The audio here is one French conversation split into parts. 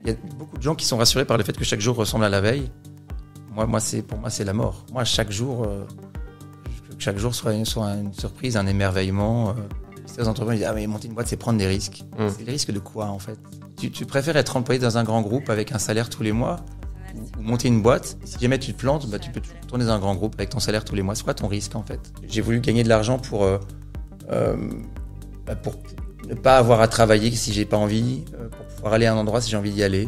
il y a beaucoup de gens qui sont rassurés par le fait que chaque jour ressemble à la veille. Pour moi, c'est la mort. Moi, chaque jour soit une surprise, un émerveillement. Les entrepreneurs disent, mais monter une boîte, c'est prendre des risques. C'est des risques de quoi, en fait? Tu préfères être employé dans un grand groupe avec un salaire tous les mois ou monter une boîte? Si jamais tu te plantes, tu peux tourner dans un grand groupe avec ton salaire tous les mois. C'est quoi ton risque, en fait? J'ai voulu gagner de l'argent pour ne pas avoir à travailler si j'ai pas envie, pour pouvoir aller à un endroit si j'ai envie d'y aller,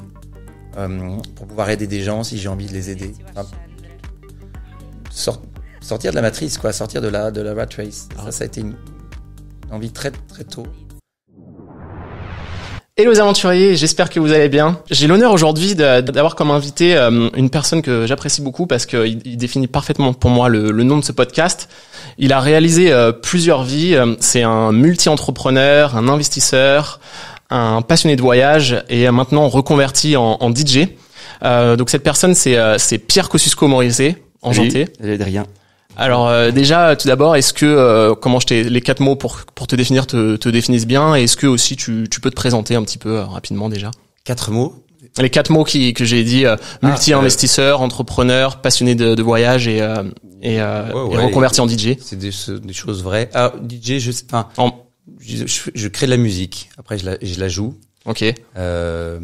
pour pouvoir aider des gens si j'ai envie de les aider. Enfin, sortir de la matrice, quoi, sortir de la rat race. Ça a été une envie très très tôt. Hello les aventuriers, j'espère que vous allez bien. J'ai l'honneur aujourd'hui d'avoir comme invité une personne que j'apprécie beaucoup parce qu'il définit parfaitement pour moi le nom de ce podcast. Il a réalisé plusieurs vies. C'est un multi-entrepreneur, un investisseur, un passionné de voyage et maintenant reconverti en DJ. Donc cette personne, c'est Pierre Kosciusko-Morizet. Enchanté. Salut, de rien. Alors déjà, tout d'abord, est-ce que les 4 mots pour te définir te définissent bien, et est-ce que aussi tu peux te présenter un petit peu rapidement déjà? 4 mots. Les 4 mots que j'ai dit, multi-investisseur, entrepreneur, passionné de voyage et reconverti en DJ. C'est des choses vraies. Ah, DJ, je crée de la musique. Après, je la joue. Ok. Mais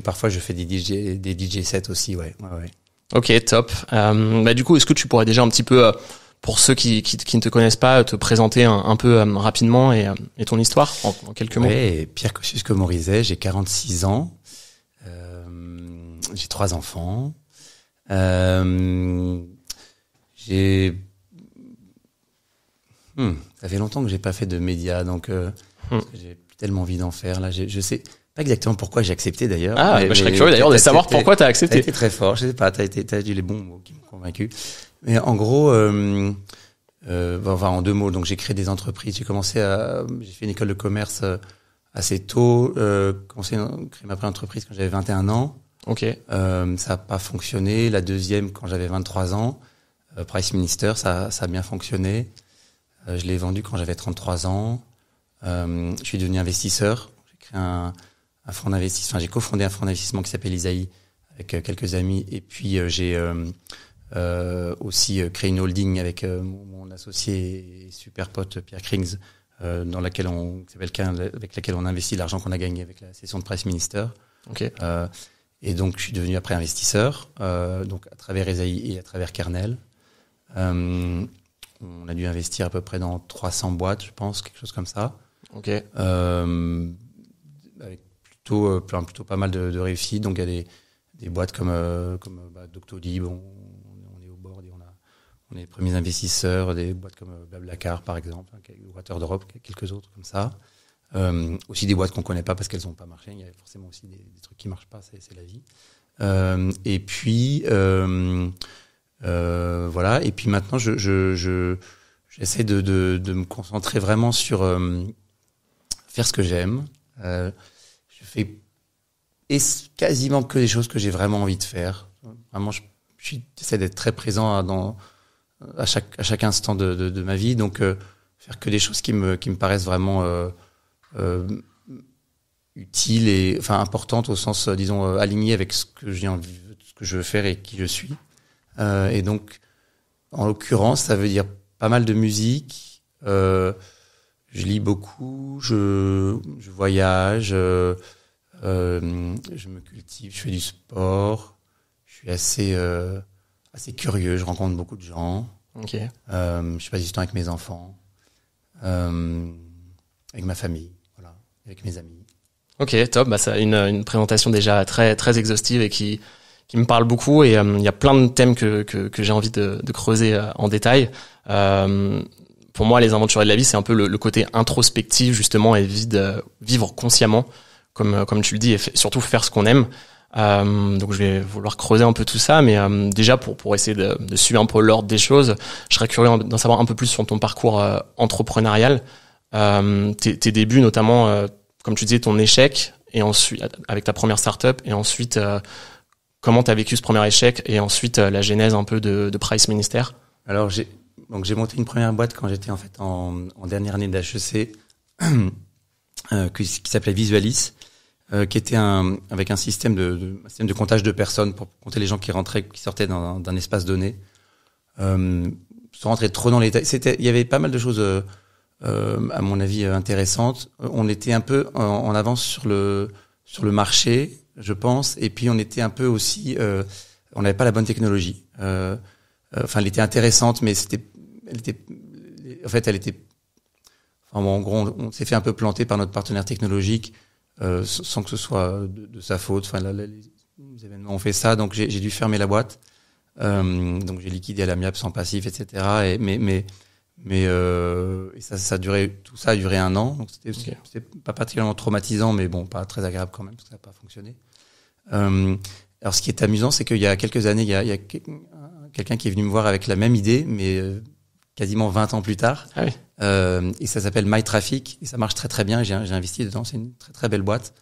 parfois je fais des DJ sets aussi, ouais. Ok, top. Du coup, est-ce que tu pourrais déjà un petit peu, pour ceux qui ne te connaissent pas, te présenter un peu rapidement et ton histoire en quelques mots? Ouais, Pierre Kosciusko-Morizet, j'ai 46 ans, j'ai 3 enfants, ça fait longtemps que j'ai pas fait de médias, donc j'ai tellement envie d'en faire. Là, je sais pas exactement pourquoi j'ai accepté d'ailleurs. Je serais curieux d'ailleurs de savoir pourquoi t'as accepté. T'as été très fort, je sais pas, t'as dit les bons mots qui m'ont convaincu. Mais en gros, en 2 mots, donc j'ai créé des entreprises. J'ai fait une école de commerce assez tôt, commencé à créer ma première entreprise quand j'avais 21 ans. Ok. Ça a pas fonctionné. La deuxième quand j'avais 23 ans, Price Minister, ça a bien fonctionné. Je l'ai vendu quand j'avais 33 ans. Je suis devenu investisseur. J'ai créé un fonds d'investissement. J'ai cofondé un fonds d'investissement qui s'appelle Isaïe avec quelques amis. Et puis j'ai aussi créé une holding avec mon associé et super pote Pierre Krings, avec laquelle on investit l'argent qu'on a gagné avec la session de Price Minister. Okay. Et donc je suis devenu après investisseur, donc à travers Isaïe et à travers Kernel. On a dû investir à peu près dans 300 boîtes, je pense, quelque chose comme ça. Ok. Avec plutôt pas mal de réussites. Donc il y a des boîtes comme Doctolib, on est au board et on est les premiers investisseurs, des boîtes comme Blablacar par exemple, Waterdrop, quelques autres comme ça. Aussi des boîtes qu'on connaît pas parce qu'elles ont pas marché. Il y a forcément aussi des trucs qui marchent pas, c'est la vie. Et puis voilà. Et puis maintenant, j'essaie de me concentrer vraiment sur faire ce que j'aime. Je fais quasiment que des choses que j'ai vraiment envie de faire. Vraiment, j'essaie d'être très présent à chaque instant de ma vie. Donc, faire que des choses qui me paraissent vraiment utiles et importantes au sens, disons, alignées avec ce que j'ai envie, ce que je veux faire et qui je suis. Et donc, en l'occurrence, ça veut dire pas mal de musique. Je lis beaucoup, je voyage, je me cultive, je fais du sport. Je suis assez curieux, je rencontre beaucoup de gens. Ok. Je passe du temps avec mes enfants, avec ma famille, voilà, avec mes amis. Ok, top. Ça une présentation déjà très très exhaustive et qui me parle beaucoup, et il y a plein de thèmes que j'ai envie de creuser en détail. Pour moi, les aventuriers de la vie, c'est un peu le côté introspectif justement, et vivre consciemment, comme tu le dis, et surtout faire ce qu'on aime. Donc je vais vouloir creuser un peu tout ça, mais déjà pour essayer de suivre un peu l'ordre des choses, je serais curieux d'en savoir un peu plus sur ton parcours entrepreneurial, tes débuts notamment, comme tu disais, ton échec, et ensuite avec ta première startup, et ensuite comment tu as vécu ce premier échec, et ensuite la genèse un peu de Price Minister. Alors j'ai monté une première boîte quand j'étais en fait en dernière année d'HEC qui s'appelait Visualis. qui était avec un système de comptage de personnes pour compter les gens qui rentraient, qui sortaient d'un espace donné. Sans rentrer trop dans les détails, il y avait pas mal de choses, à mon avis, intéressantes. On était un peu en avance sur le marché, je pense, et puis on était un peu aussi, on n'avait pas la bonne technologie. Elle était intéressante, mais en gros, on s'est fait un peu planter par notre partenaire technologique, sans que ce soit de sa faute. Enfin, les événements ont fait ça, donc j'ai dû fermer la boîte. Donc j'ai liquidé à l'amiable sans passif, etc. Et ça a duré 1 an. Donc c'était pas particulièrement traumatisant, mais bon, pas très agréable quand même, parce que ça n'a pas fonctionné. Alors ce qui est amusant, c'est qu'il y a quelques années, il y a quelqu'un qui est venu me voir avec la même idée, mais quasiment 20 ans plus tard. Ah oui. Et ça s'appelle MyTraffic, et ça marche très très bien. J'ai investi dedans, c'est une très très belle boîte.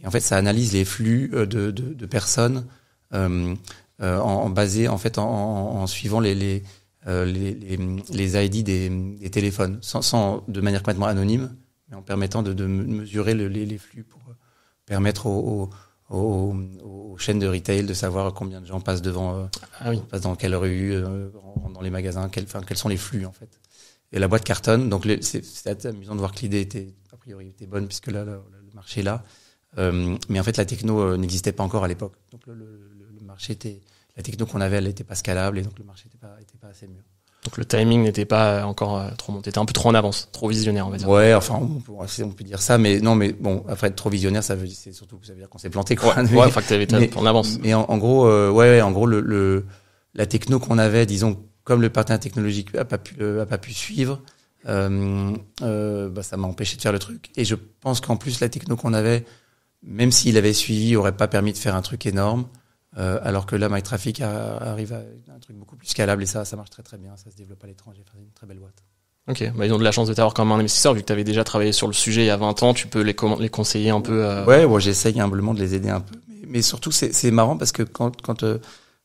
Et en fait, ça analyse les flux de personnes en suivant les ID des téléphones, sans de manière complètement anonyme, mais en permettant de mesurer les flux pour permettre aux chaînes de retail de savoir combien de gens passent devant, passent dans quelle rue, dans les magasins, quels sont les flux en fait. Et la boîte cartonne, donc c'est amusant de voir que l'idée était bonne puisque là le marché est là, mais en fait la techno n'existait pas encore à l'époque, donc le marché était, la techno qu'on avait, elle n'était pas scalable et donc le marché était pas assez mûr. Donc le timing n'était pas encore trop monté, t'étais un peu trop en avance, trop visionnaire on va dire. Ouais, enfin on peut dire ça, mais non, mais bon, après être trop visionnaire, c'est surtout que ça veut dire qu'on s'est planté quoi. Ouais, enfin que t'avais en avance. Mais en gros, en gros la techno qu'on avait, disons, comme le partenaire technologique a pas pu suivre, ça m'a empêché de faire le truc. Et je pense qu'en plus la techno qu'on avait, même s'il avait suivi, aurait pas permis de faire un truc énorme. Alors que là, MyTraffic arrive à un truc beaucoup plus scalable et ça marche très très bien. Ça se développe à l'étranger. C'est une très belle boîte. Ok, ils ont de la chance de t'avoir comme un investisseur vu que tu avais déjà travaillé sur le sujet il y a 20 ans. Tu peux les conseiller un peu. Ouais, j'essaye humblement de les aider un peu. Mais surtout, c'est marrant parce que quand le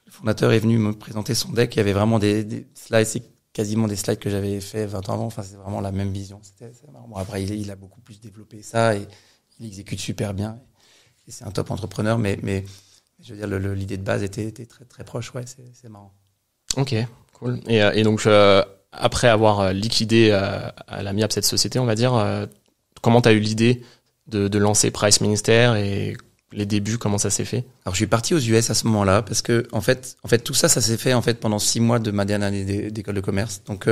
fondateur est venu me présenter son deck, il y avait vraiment des slides. C'est quasiment des slides que j'avais fait 20 ans avant. Enfin, c'est vraiment la même vision. C'est marrant. Bon, après, il a beaucoup plus développé ça et il exécute super bien. Et c'est un top entrepreneur, mais je veux dire, l'idée de base était très très proche, ouais, c'est marrant. Ok, cool. Et donc après avoir liquidé à l'amiable cette société, on va dire, comment t'as eu l'idée de lancer Price Minister et les débuts, comment ça s'est fait? Alors je suis parti aux US à ce moment-là parce que en fait tout ça s'est fait en fait pendant 6 mois de ma dernière année d'école de commerce. Donc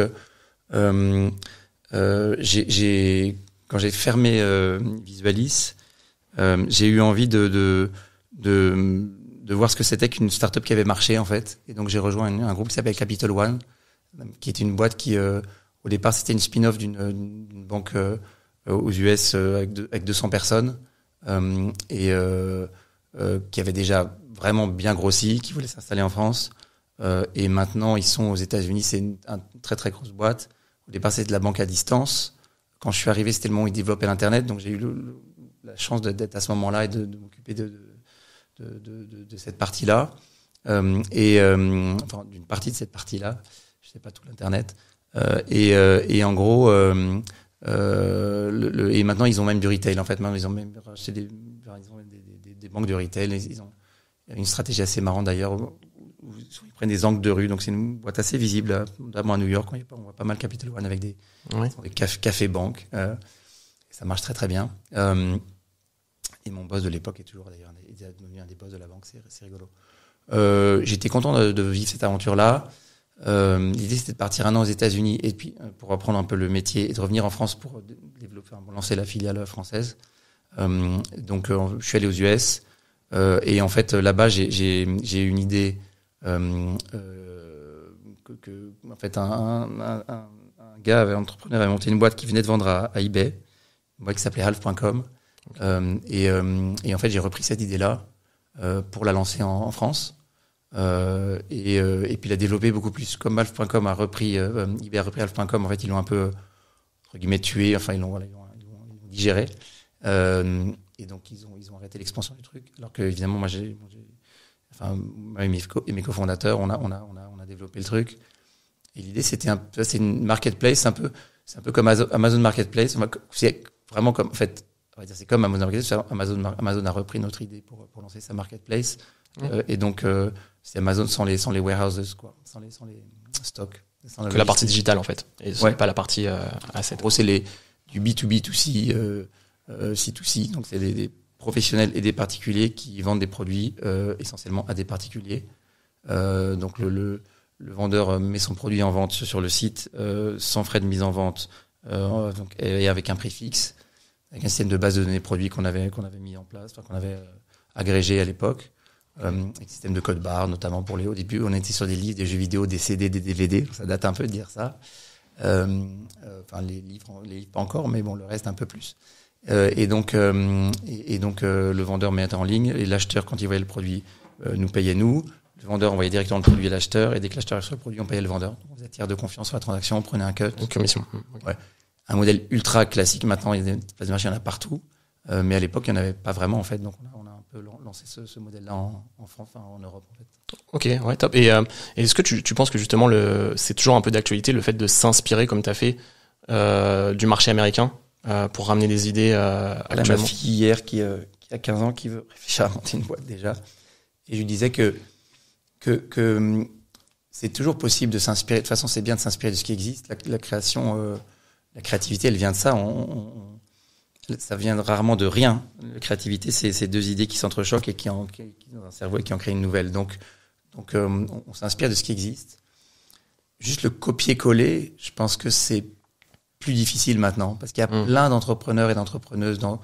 quand j'ai fermé Visualis, j'ai eu envie de voir ce que c'était qu'une startup qui avait marché en fait, et donc j'ai rejoint un groupe qui s'appelle Capital One, qui est une boîte qui au départ c'était une spin-off d'une banque aux US avec 200 personnes qui avait déjà vraiment bien grossi, qui voulait s'installer en France, et maintenant ils sont aux États-Unis. C'est une très très grosse boîte. Au départ c'était de la banque à distance. Quand je suis arrivé, c'était le moment où ils développaient l'internet, donc j'ai eu la chance d'être à ce moment-là et de m'occuper de cette partie-là, d'une partie de cette partie-là. Je sais pas tout l'internet. Et en gros, et maintenant ils ont même du retail. En fait, maintenant ils ont même racheté des banques de retail. Ils ont une stratégie assez marrante d'ailleurs. Où ils prennent des angles de rue, donc c'est une boîte assez visible, notamment à New York. On voit pas mal Capital One avec des cafés-banques. Ça marche très très bien. Et mon boss de l'époque est toujours d'ailleurs devenu un des boss de la banque, c'est rigolo. J'étais content de vivre cette aventure-là. L'idée c'était de partir 1 an aux États-Unis et puis pour apprendre un peu le métier et de revenir en France pour lancer la filiale française. Donc je suis allé aux US et en fait là-bas j'ai une idée en fait un gars, un entrepreneur avait monté une boîte qui venait de vendre à eBay, une boîte qui s'appelait half.com. Et en fait j'ai repris cette idée-là pour la lancer en France et puis la développer beaucoup plus. Comme half.com a repris eBay a repris half.com, en fait ils l'ont un peu entre guillemets tué, enfin ils l'ont digéré et donc ils ont arrêté l'expansion du truc, alors que évidemment moi et mes cofondateurs on a développé le truc. Et l'idée c'est une marketplace, c'est un peu comme Amazon Marketplace, c'est vraiment comme en fait pourrait dire, c'est comme Amazon Marketplace. Amazon a repris notre idée pour lancer sa marketplace. Et donc, c'est Amazon sans les warehouses, quoi, sans les stocks. Que la partie digitale, en fait. Et ce n'est pas la partie asset. En gros, c'est du B2B2C, C2C. Donc, c'est des professionnels et des particuliers qui vendent des produits essentiellement à des particuliers. Donc, le vendeur met son produit en vente sur le site sans frais de mise en vente et avec un prix fixe, avec un système de base de données produits qu'on avait mis en place, qu'on avait agrégé à l'époque. Avec système de code barre, notamment au début, on était sur des livres, des jeux vidéo, des CD, des DVD. Ça date un peu de dire ça. Les livres pas encore, mais bon, le reste un peu plus. Et donc, le vendeur mettait en ligne et l'acheteur, quand il voyait le produit, nous payait nous. Le vendeur envoyait directement le produit à l'acheteur et dès que l'acheteur achetait le produit, on payait le vendeur. On faisait tiers de confiance sur la transaction, on prenait un cut. Une commission. Okay. Ouais. Un modèle ultra classique. Maintenant, il y a des places de marché, il y en a partout. Mais à l'époque, il n'y en avait pas vraiment, en fait. Donc, on a un peu lancé ce modèle-là en France, en Europe, en fait. Ok, ouais, top. Et est-ce que tu penses que justement, c'est toujours un peu d'actualité, le fait de s'inspirer, comme tu as fait, du marché américain pour ramener des idées actuellement? Ma fille hier, qui a 15 ans, qui veut réfléchir à monter une boîte déjà. Et je lui disais que c'est toujours possible de s'inspirer. De toute façon, c'est bien de s'inspirer de ce qui existe. La création, la créativité, elle vient de ça. Ça vient rarement de rien. La créativité, c'est deux idées qui s'entrechoquent et qui dans un cerveau et qui en créent une nouvelle. Donc on s'inspire de ce qui existe. Juste le copier-coller, je pense que c'est plus difficile maintenant parce qu'il y a plein d'entrepreneurs et d'entrepreneuses dans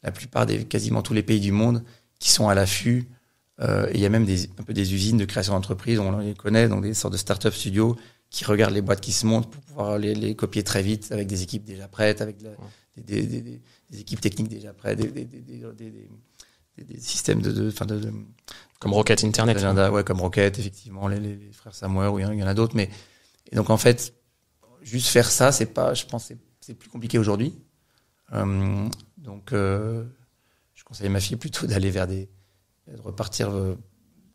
la plupart quasiment tous les pays du monde qui sont à l'affût. Et il y a même un peu des usines de création d'entreprises, on les connaît, donc des sortes de start-up studios qui regardent les boîtes qui se montent pour pouvoir les copier très vite avec des équipes déjà prêtes, avec des équipes techniques déjà prêtes, des systèmes comme Rocket Internet. Ouais, comme Rocket, effectivement, les frères Samwer, ou il y en a d'autres. Et donc, en fait, juste faire ça, je pense, c'est plus compliqué aujourd'hui. Donc, je conseille à ma fille plutôt d'aller de repartir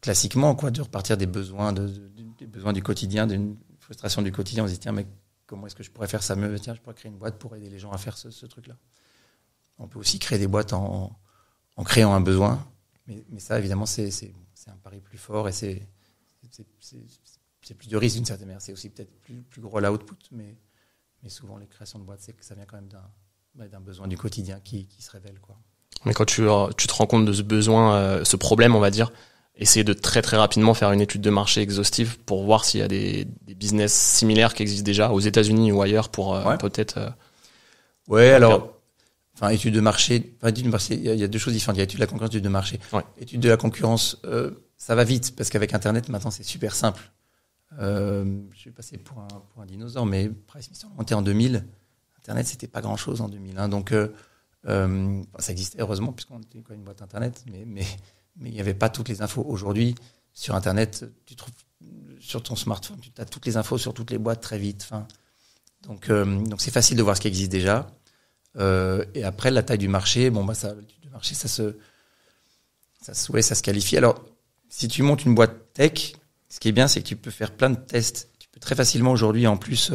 classiquement, quoi, de repartir des besoins, des besoins du quotidien, d'une frustration du quotidien. On se dit, tiens, mais comment est-ce que je pourrais faire ça mieux? Tiens, je pourrais créer une boîte pour aider les gens à faire ce truc-là. On peut aussi créer des boîtes en créant un besoin, mais ça, évidemment, c'est un pari plus fort et c'est plus de risque d'une certaine manière. C'est aussi peut-être plus gros l'output, mais souvent les créations de boîtes, c'est que ça vient quand même d'un besoin du quotidien qui se révèle, quoi. Mais quand tu te rends compte de ce besoin, ce problème, on va dire, essayer de très très rapidement faire une étude de marché exhaustive pour voir s'il y a des business similaires qui existent déjà aux États-Unis ou ailleurs pour peut-être. Ouais, alors, étude de marché. Il y a deux choses différentes. Il y a étude de la concurrence, étude de marché. Ouais. Étude de la concurrence, ça va vite parce qu'avec Internet maintenant c'est super simple. Je vais passer pour un dinosaure, mais Price monté en 2000. Internet c'était pas grand-chose en 2001, donc ça existait heureusement puisqu'on était quand même une boîte Internet, mais il n'y avait pas toutes les infos. Aujourd'hui, sur Internet, tu trouves sur ton smartphone, tu as toutes les infos sur toutes les boîtes très vite. Donc c'est facile de voir ce qui existe déjà. Et après, la taille du marché, l'étude de marché, ça se qualifie. Alors, si tu montes une boîte tech, ce qui est bien, c'est que tu peux faire plein de tests. Tu peux très facilement aujourd'hui, en plus,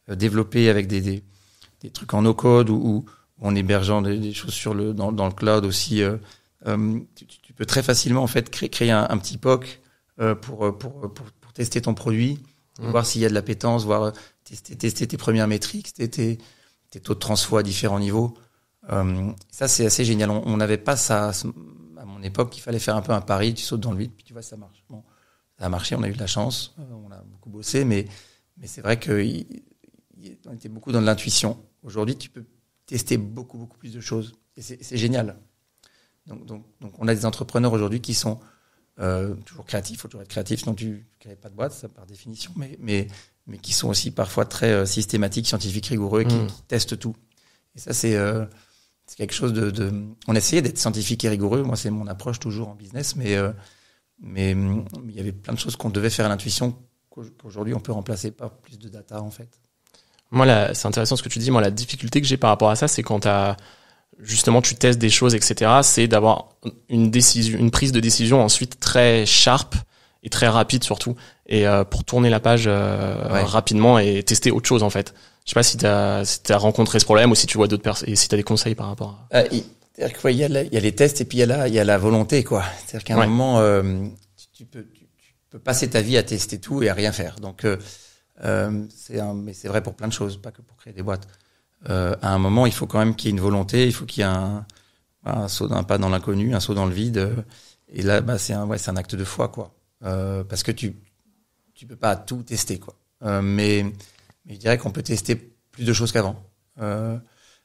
développer avec des trucs en no-code ou en hébergeant des choses dans le cloud aussi. Tu peux très facilement en fait créer un petit POC pour tester ton produit, voir s'il y a de l'appétence, voir tester tes premières métriques, tes taux de transfo à différents niveaux. Ça c'est assez génial. On n'avait pas ça à mon époque. Il fallait faire un peu un pari. Tu sautes dans le vide puis tu vois si ça marche. Bon, ça a marché. On a eu de la chance. On a beaucoup bossé, mais c'est vrai que on était beaucoup dans de l'intuition. Aujourd'hui, tu peux tester beaucoup plus de choses et c'est génial. Donc, on a des entrepreneurs aujourd'hui qui sont toujours créatifs. Il faut toujours être créatif, sinon tu ne crées pas de boîte, ça par définition. Mais qui sont aussi parfois très systématiques, scientifiques, rigoureux, qui testent tout. Et ça, c'est quelque chose On essayait d'être scientifique et rigoureux. Moi, c'est mon approche toujours en business, mais il y avait plein de choses qu'on devait faire à l'intuition qu'aujourd'hui on peut remplacer par plus de data en fait. Moi, c'est intéressant ce que tu dis. Moi, la difficulté que j'ai par rapport à ça, c'est quand justement tu testes des choses, etc. C'est d'avoir une prise de décision ensuite très sharp et très rapide surtout, et pour tourner la page rapidement et tester autre chose en fait. Je sais pas si t'as rencontré ce problème ou si tu vois d'autres personnes et si t'as des conseils par rapport à... C'est-à-dire qu'il y a les tests et puis il y a la volonté, quoi. C'est-à-dire qu'à un moment, tu peux passer ta vie à tester tout et à rien faire. Donc, mais c'est vrai pour plein de choses, pas que pour créer des boîtes. À un moment, il faut quand même qu'il y ait une volonté, il faut qu'il y ait un saut d'un pas dans l'inconnu, un saut dans le vide. Et là, c'est un acte de foi, quoi. Parce que tu peux pas tout tester, quoi. Mais je dirais qu'on peut tester plus de choses qu'avant.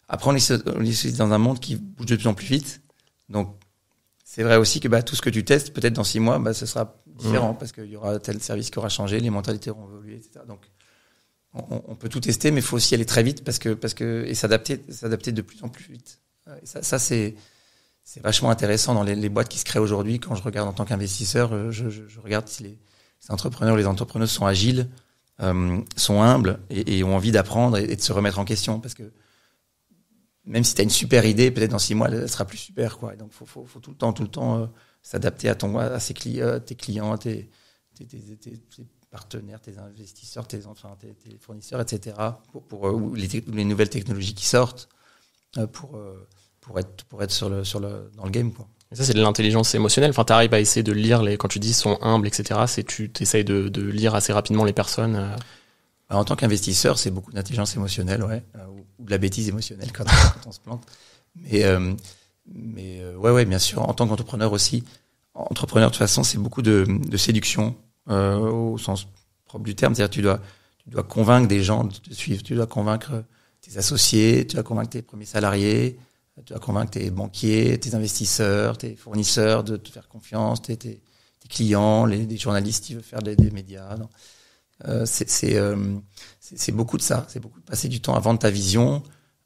Après, on est dans un monde qui bouge de plus en plus vite. Donc, c'est vrai aussi que tout ce que tu testes, peut-être dans 6 mois, ce sera différent parce qu'il y aura tel service qui aura changé, les mentalités auront évolué, etc. Donc, on peut tout tester, mais il faut aussi aller très vite parce que et s'adapter de plus en plus vite. Et ça c'est vachement intéressant dans les boîtes qui se créent aujourd'hui. Quand je regarde en tant qu'investisseur, je regarde si les entrepreneurs ou les entrepreneuses sont agiles, sont humbles et ont envie d'apprendre et de se remettre en question, parce que même si tu as une super idée, peut-être dans 6 mois elle sera plus super, quoi. Et donc faut tout le temps s'adapter à tes clients, tes partenaires, tes investisseurs, tes fournisseurs, etc. ou les nouvelles technologies qui sortent pour être dans le game, quoi. Et ça, c'est de l'intelligence émotionnelle. Enfin, t'arrives à essayer de lire quand tu dis sont humbles, etc. Tu t'essayes de lire assez rapidement les personnes. En tant qu'investisseur, c'est beaucoup d'intelligence émotionnelle, ou de la bêtise émotionnelle quand on se plante. Mais bien sûr. En tant qu'entrepreneur aussi, entrepreneur de toute façon, c'est beaucoup de séduction au sens propre du terme. C'est-à-dire tu dois convaincre des gens de te suivre, tu dois convaincre tes associés, tu dois convaincre tes premiers salariés, tu dois convaincre tes banquiers, tes investisseurs, tes fournisseurs de te faire confiance, tes clients, des journalistes qui veulent faire des médias. Non. C'est beaucoup de ça, c'est beaucoup de passer du temps à vendre ta vision,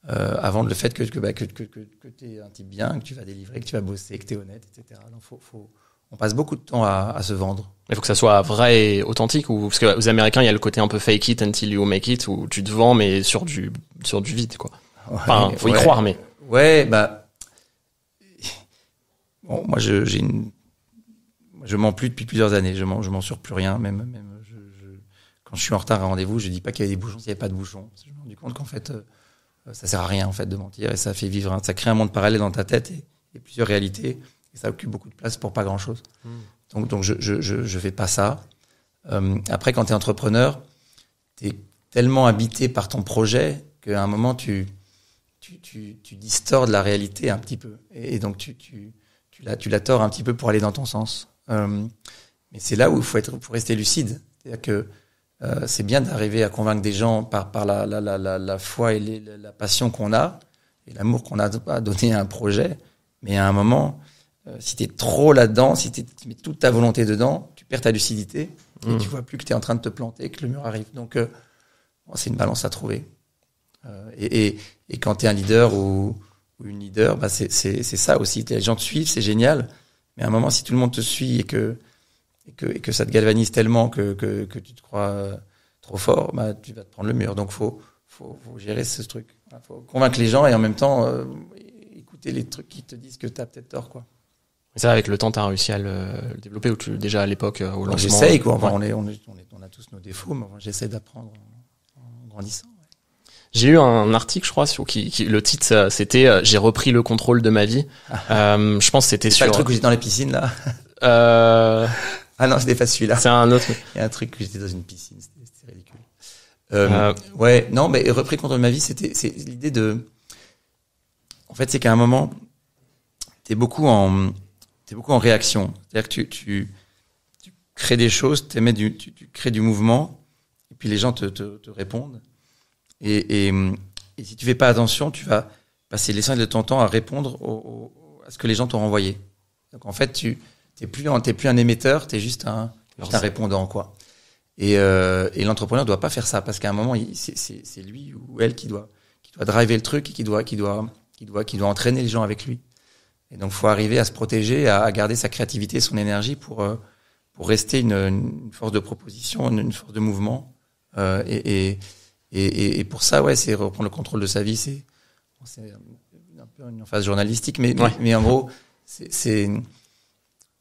à vendre le fait que t'es un type bien, que tu vas délivrer, que tu vas bosser, que t'es honnête, etc. Donc on passe beaucoup de temps à se vendre. Il faut que ça soit vrai et authentique, parce que aux Américains il y a le côté un peu fake it until you make it, où tu te vends mais sur du vide, quoi. Enfin, faut y croire, mais bon, moi je mens plus depuis plusieurs années, je mens sur plus rien, même quand je suis en retard à un rendez-vous, je dis pas qu'il y avait des bouchons s'il n'y avait pas de bouchons. Je me suis rendu compte qu'en fait, ça sert à rien en fait de mentir, et ça fait vivre, ça crée un monde parallèle dans ta tête et plusieurs réalités, et ça occupe beaucoup de place pour pas grand chose. Donc je fais pas ça. Après, quand t'es entrepreneur, t'es tellement habité par ton projet qu'à un moment tu distords la réalité un petit peu, et donc tu la tords un petit peu pour aller dans ton sens. Mais c'est là où il faut pour rester lucide. C'est-à-dire que c'est bien d'arriver à convaincre des gens par la foi et la passion qu'on a et l'amour qu'on a à donner à un projet. Mais à un moment, si t'es trop là-dedans, si tu mets toute ta volonté dedans, tu perds ta lucidité et tu vois plus que t'es en train de te planter, que le mur arrive. Donc c'est une balance à trouver. Et quand t'es un leader ou une leader, c'est ça aussi. Les gens te suivent, c'est génial. Mais à un moment, si tout le monde te suit et que ça te galvanise tellement que tu te crois trop fort, tu vas te prendre le mur. Donc faut gérer ce truc. Faut convaincre les gens et en même temps écouter les trucs qui te disent que t'as peut-être tort, quoi. Et ça, avec le temps, t'as réussi à le développer, ou déjà à l'époque au lancement? J'essaye, quoi. Enfin, on a tous nos défauts, mais j'essaie d'apprendre en grandissant. J'ai eu un article, je crois, le titre c'était j'ai repris le contrôle de ma vie. Je pense que c'était sur. C'est pas le truc où j'étais dans les piscines là. Ah non, c'était pas celui-là. C'est un autre. Il y a un truc où j'étais dans une piscine, c'était ridicule. Ouais, non, mais repris le contrôle de ma vie, c'est l'idée de. En fait, c'est qu'à un moment, t'es beaucoup en réaction. C'est-à-dire que tu crées des choses, tu crées du mouvement, et puis les gens te répondent. Et si tu fais pas attention, tu vas passer l'essentiel de ton temps à répondre à ce que les gens t'ont renvoyé. Donc en fait, t'es plus un émetteur, t'es juste un répondant, quoi. Et l'entrepreneur doit pas faire ça, parce qu'à un moment, c'est lui ou elle qui doit driver le truc et qui doit entraîner les gens avec lui. Et donc faut arriver à se protéger, à garder sa créativité, son énergie pour rester une force de proposition, une force de mouvement. Et pour ça, c'est reprendre le contrôle de sa vie. C'est un peu une phase journalistique, mais en gros, c'est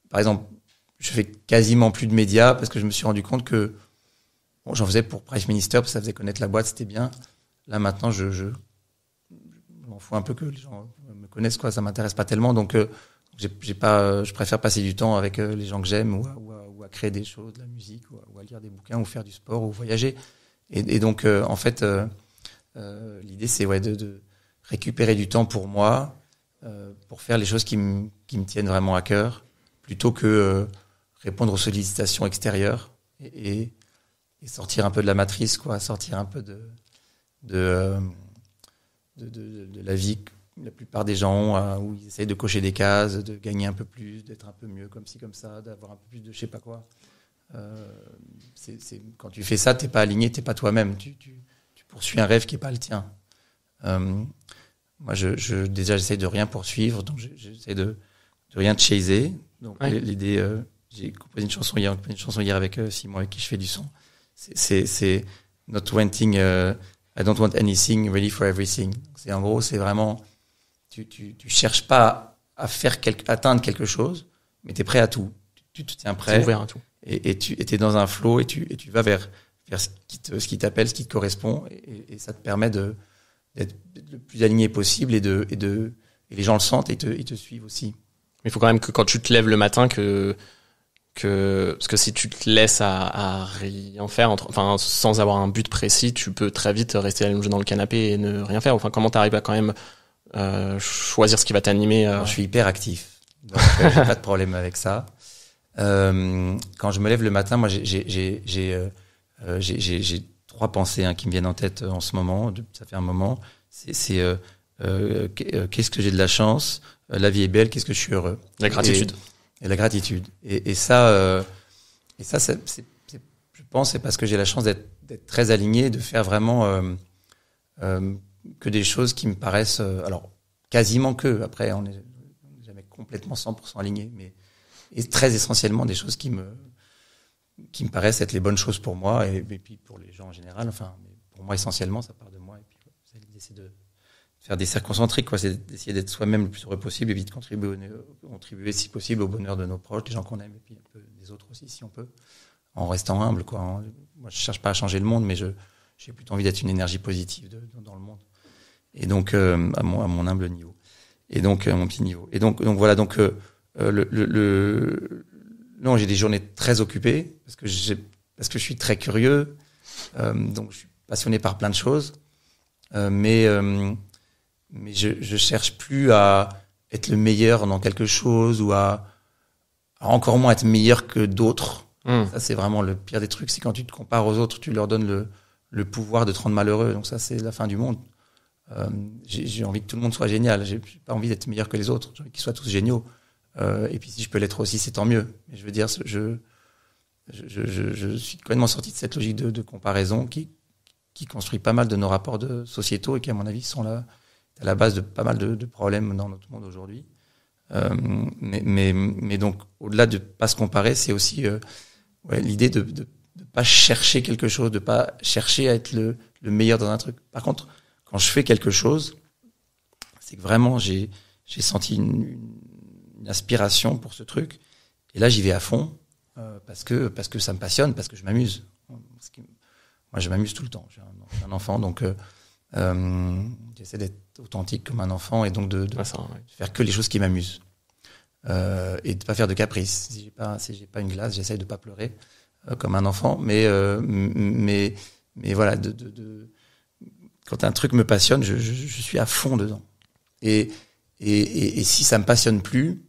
par exemple, je fais quasiment plus de médias parce que je me suis rendu compte que j'en faisais pour Price Minister parce que ça faisait connaître la boîte, c'était bien. Là maintenant, je m'en fous un peu que les gens me connaissent, quoi. Ça m'intéresse pas tellement, donc je préfère passer du temps avec les gens que j'aime ou à créer des choses, de la musique, ou à lire des bouquins, ou faire du sport, ou voyager. Et donc, en fait, l'idée, c'est de récupérer du temps pour moi, pour faire les choses qui me tiennent vraiment à cœur, plutôt que répondre aux sollicitations extérieures et sortir un peu de la matrice, quoi, sortir un peu de la vie que la plupart des gens ont, où ils essayent de cocher des cases, de gagner un peu plus, d'être un peu mieux comme ci, comme ça, d'avoir un peu plus de je sais pas quoi. Quand tu fais ça, t'es pas aligné, t'es pas toi-même. Tu poursuis un rêve qui est pas le tien. Moi, déjà, j'essaie de rien poursuivre, donc j'essaie de rien chaser. Donc, l'idée, j'ai composé une chanson hier avec Simon, avec qui je fais du son. C'est not wanting, I don't want anything, ready for everything. En gros, c'est vraiment, tu cherches pas à atteindre quelque chose, mais t'es prêt à tout. Tu te tiens prêt. T'es ouvert à tout. Et tu es dans un flow et tu vas vers ce qui t'appelle, ce qui te correspond, et ça te permet d'être le plus aligné possible et les gens le sentent et ils te suivent aussi. Mais il faut quand même que quand tu te lèves le matin parce que si tu te laisses à rien faire, sans avoir un but précis, tu peux très vite rester allongé dans le canapé et ne rien faire. Enfin, comment t'arrives à quand même choisir ce qui va t'animer Je suis hyper actif, donc j'ai pas de problème avec ça. Quand je me lève le matin, moi j'ai 3 pensées qui me viennent en tête en ce moment. Ça fait un moment. C'est qu'est-ce que j'ai de la chance, la vie est belle, qu'est-ce que je suis heureux. La gratitude. Et la gratitude. Et ça, je pense, c'est parce que j'ai la chance d'être très aligné, de faire vraiment que des choses qui me paraissent, alors quasiment que. Après, on n'est jamais complètement 100% aligné, mais très essentiellement des choses qui me paraissent être les bonnes choses pour moi et puis pour les gens en général. Enfin, mais pour moi essentiellement, ça part de moi. Et puis l'idée, c'est de faire des cercles concentriques, quoi. C'est d'essayer d'être soi-même le plus heureux possible et puis de contribuer si possible au bonheur de nos proches, des gens qu'on aime et puis un peu des autres aussi si on peut, en restant humble, quoi. Moi, je cherche pas à changer le monde, mais j'ai plutôt envie d'être une énergie positive dans le monde. Et donc à mon humble niveau. Et donc à mon petit niveau. Et donc voilà. Donc non, j'ai des journées très occupées parce que je suis très curieux. Donc je suis passionné par plein de choses. Mais je cherche plus à être le meilleur dans quelque chose ou à encore moins être meilleur que d'autres. Ça, c'est vraiment le pire des trucs. C'est quand tu te compares aux autres, tu leur donnes le pouvoir de te rendre malheureux. Donc ça, c'est la fin du monde. J'ai envie que tout le monde soit génial. J'ai pas envie d'être meilleur que les autres. J'ai envie qu'ils soient tous géniaux. Et puis si je peux l'être aussi, c'est tant mieux. Mais je veux dire, je suis complètement sorti de cette logique de comparaison qui construit pas mal de nos rapports sociétaux et qui, à mon avis, sont là à la base de pas mal de problèmes dans notre monde aujourd'hui. Mais donc, au-delà de pas se comparer, c'est aussi l'idée de pas chercher quelque chose, de pas chercher à être le meilleur dans un truc. Par contre, quand je fais quelque chose, c'est que vraiment j'ai senti une aspiration pour ce truc. Et là, j'y vais à fond parce que ça me passionne, parce que je m'amuse. Moi, je m'amuse tout le temps. J'ai un enfant, donc j'essaie d'être authentique comme un enfant et donc de faire que les choses qui m'amusent et de pas faire de caprices. Si j'ai pas une glace, j'essaie de pas pleurer comme un enfant, mais voilà, quand un truc me passionne, je suis à fond dedans. Et si ça me passionne plus,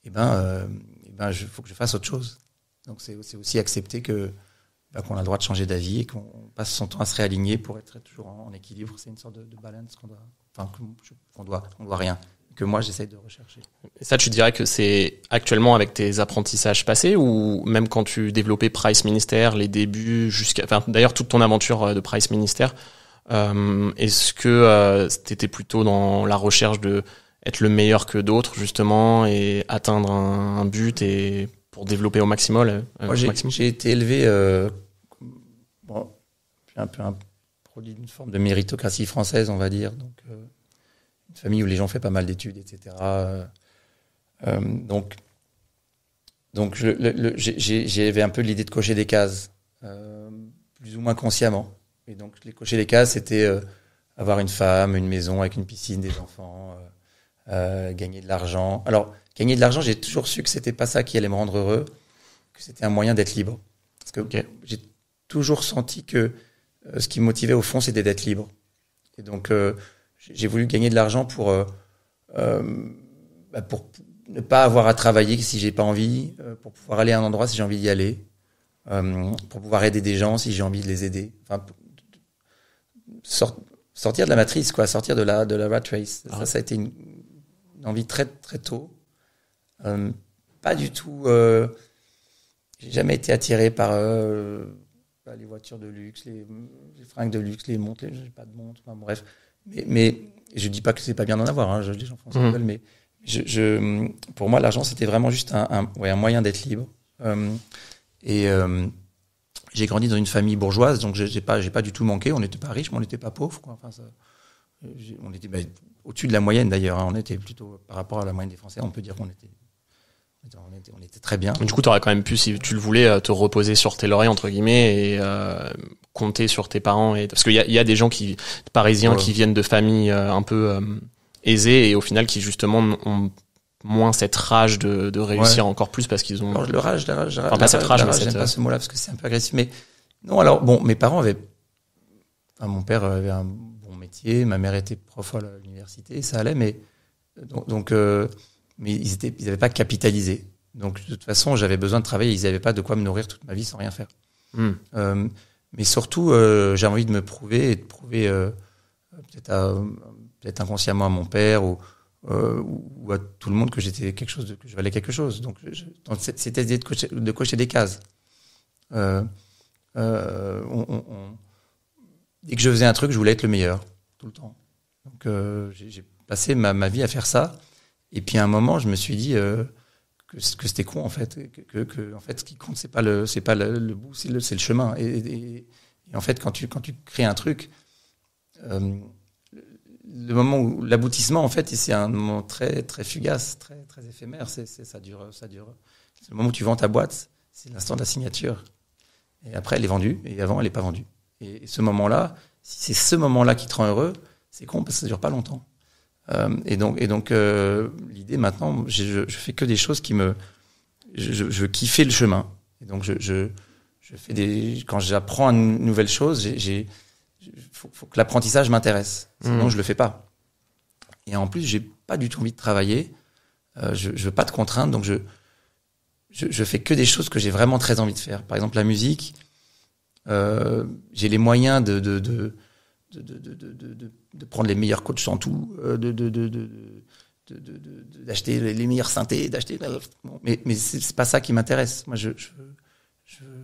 faut que je fasse autre chose. Donc c'est aussi accepter qu'on a le droit de changer d'avis et qu'on passe son temps à se réaligner pour être toujours en équilibre. C'est une sorte de balance qu'on doit rien, que moi j'essaye de rechercher. Et ça, tu dirais que c'est actuellement avec tes apprentissages passés ou même quand tu développais Price Minister, les débuts d'ailleurs toute ton aventure de Price Minister, est-ce que t'étais plutôt dans la recherche de être le meilleur que d'autres justement et atteindre un but et pour développer au maximum? Moi, j'ai été élevé, j'ai un peu un produit d'une forme de méritocratie française, on va dire. Donc, une famille où les gens font pas mal d'études, etc. Donc, j'avais un peu l'idée de cocher des cases, plus ou moins consciemment. Et donc, les cocher des cases, c'était avoir une femme, une maison avec une piscine, des enfants, gagner de l'argent. Alors, gagner de l'argent, j'ai toujours su que c'était pas ça qui allait me rendre heureux, que c'était un moyen d'être libre. Parce que j'ai toujours senti que ce qui me motivait au fond, c'était d'être libre. Et donc, j'ai voulu gagner de l'argent pour ne pas avoir à travailler si j'ai pas envie, pour pouvoir aller à un endroit si j'ai envie d'y aller, pour pouvoir aider des gens si j'ai envie de les aider. Enfin, sortir de la matrice, quoi, sortir de la rat race. Ça a été une envie très très tôt. Pas du tout. J'ai jamais été attiré par les voitures de luxe, les fringues de luxe, les montres. J'ai pas de montre. Enfin, bref. Mais je dis pas que c'est pas bien d'en avoir. Hein, les gens font ce qu'ils veulent, mais pour moi, l'argent, c'était vraiment juste un moyen d'être libre. J'ai grandi dans une famille bourgeoise, donc j'ai pas du tout manqué. On n'était pas riches, mais on n'était pas pauvres, quoi. Enfin, on était au-dessus de la moyenne d'ailleurs. Hein. On était plutôt par rapport à la moyenne des Français, on peut dire qu'on était très bien. Du coup, tu aurais quand même pu, si tu le voulais, te reposer sur tes lauriers entre guillemets et compter sur tes parents. Parce qu'il y a des gens parisiens qui viennent de familles un peu aisées et au final qui justement ont moins cette rage de réussir encore plus parce qu'ils ont. Alors, le rage, pas cette rage, mais j'aime pas ce mot-là parce que c'est un peu agressif. Mais non, alors bon, mes parents avaient. Enfin, mon père avait un bon métier, ma mère était prof à l'université, ça allait, mais mais ils avaient pas capitalisé. Donc de toute façon, j'avais besoin de travailler, ils avaient pas de quoi me nourrir toute ma vie sans rien faire. Mais surtout, j'ai envie de me prouver et de prouver peut-être inconsciemment à mon père ou à tout le monde que j'étais que je valais quelque chose. Donc c'était l'idée de cocher des cases. Dès que je faisais un truc, je voulais être le meilleur tout le temps. Donc j'ai passé ma vie à faire ça. Et puis à un moment, je me suis dit que c'était con en fait, que en fait ce qui compte c'est pas le bout, c'est le chemin. Et en fait quand tu crées un truc, le moment où l'aboutissement en fait, c'est un moment très très fugace, très très éphémère. Ça dure. C'est le moment où tu vends ta boîte, c'est l'instant de la signature. Et après elle est vendue et avant elle est pas vendue. Et ce moment-là, si c'est ce moment-là qui te rend heureux, c'est con parce que ça dure pas longtemps. Et donc l'idée maintenant, je fais que des choses qui je veux kiffer le chemin. Et donc je fais quand j'apprends une nouvelle chose, faut que l'apprentissage m'intéresse. Sinon je le fais pas. Et en plus j'ai pas du tout envie de travailler. Je veux pas de contraintes, donc je fais que des choses que j'ai vraiment très envie de faire. Par exemple la musique, j'ai les moyens de prendre les meilleurs coachs en tout, d'acheter les meilleurs synthés, mais c'est pas ça qui m'intéresse. Moi, je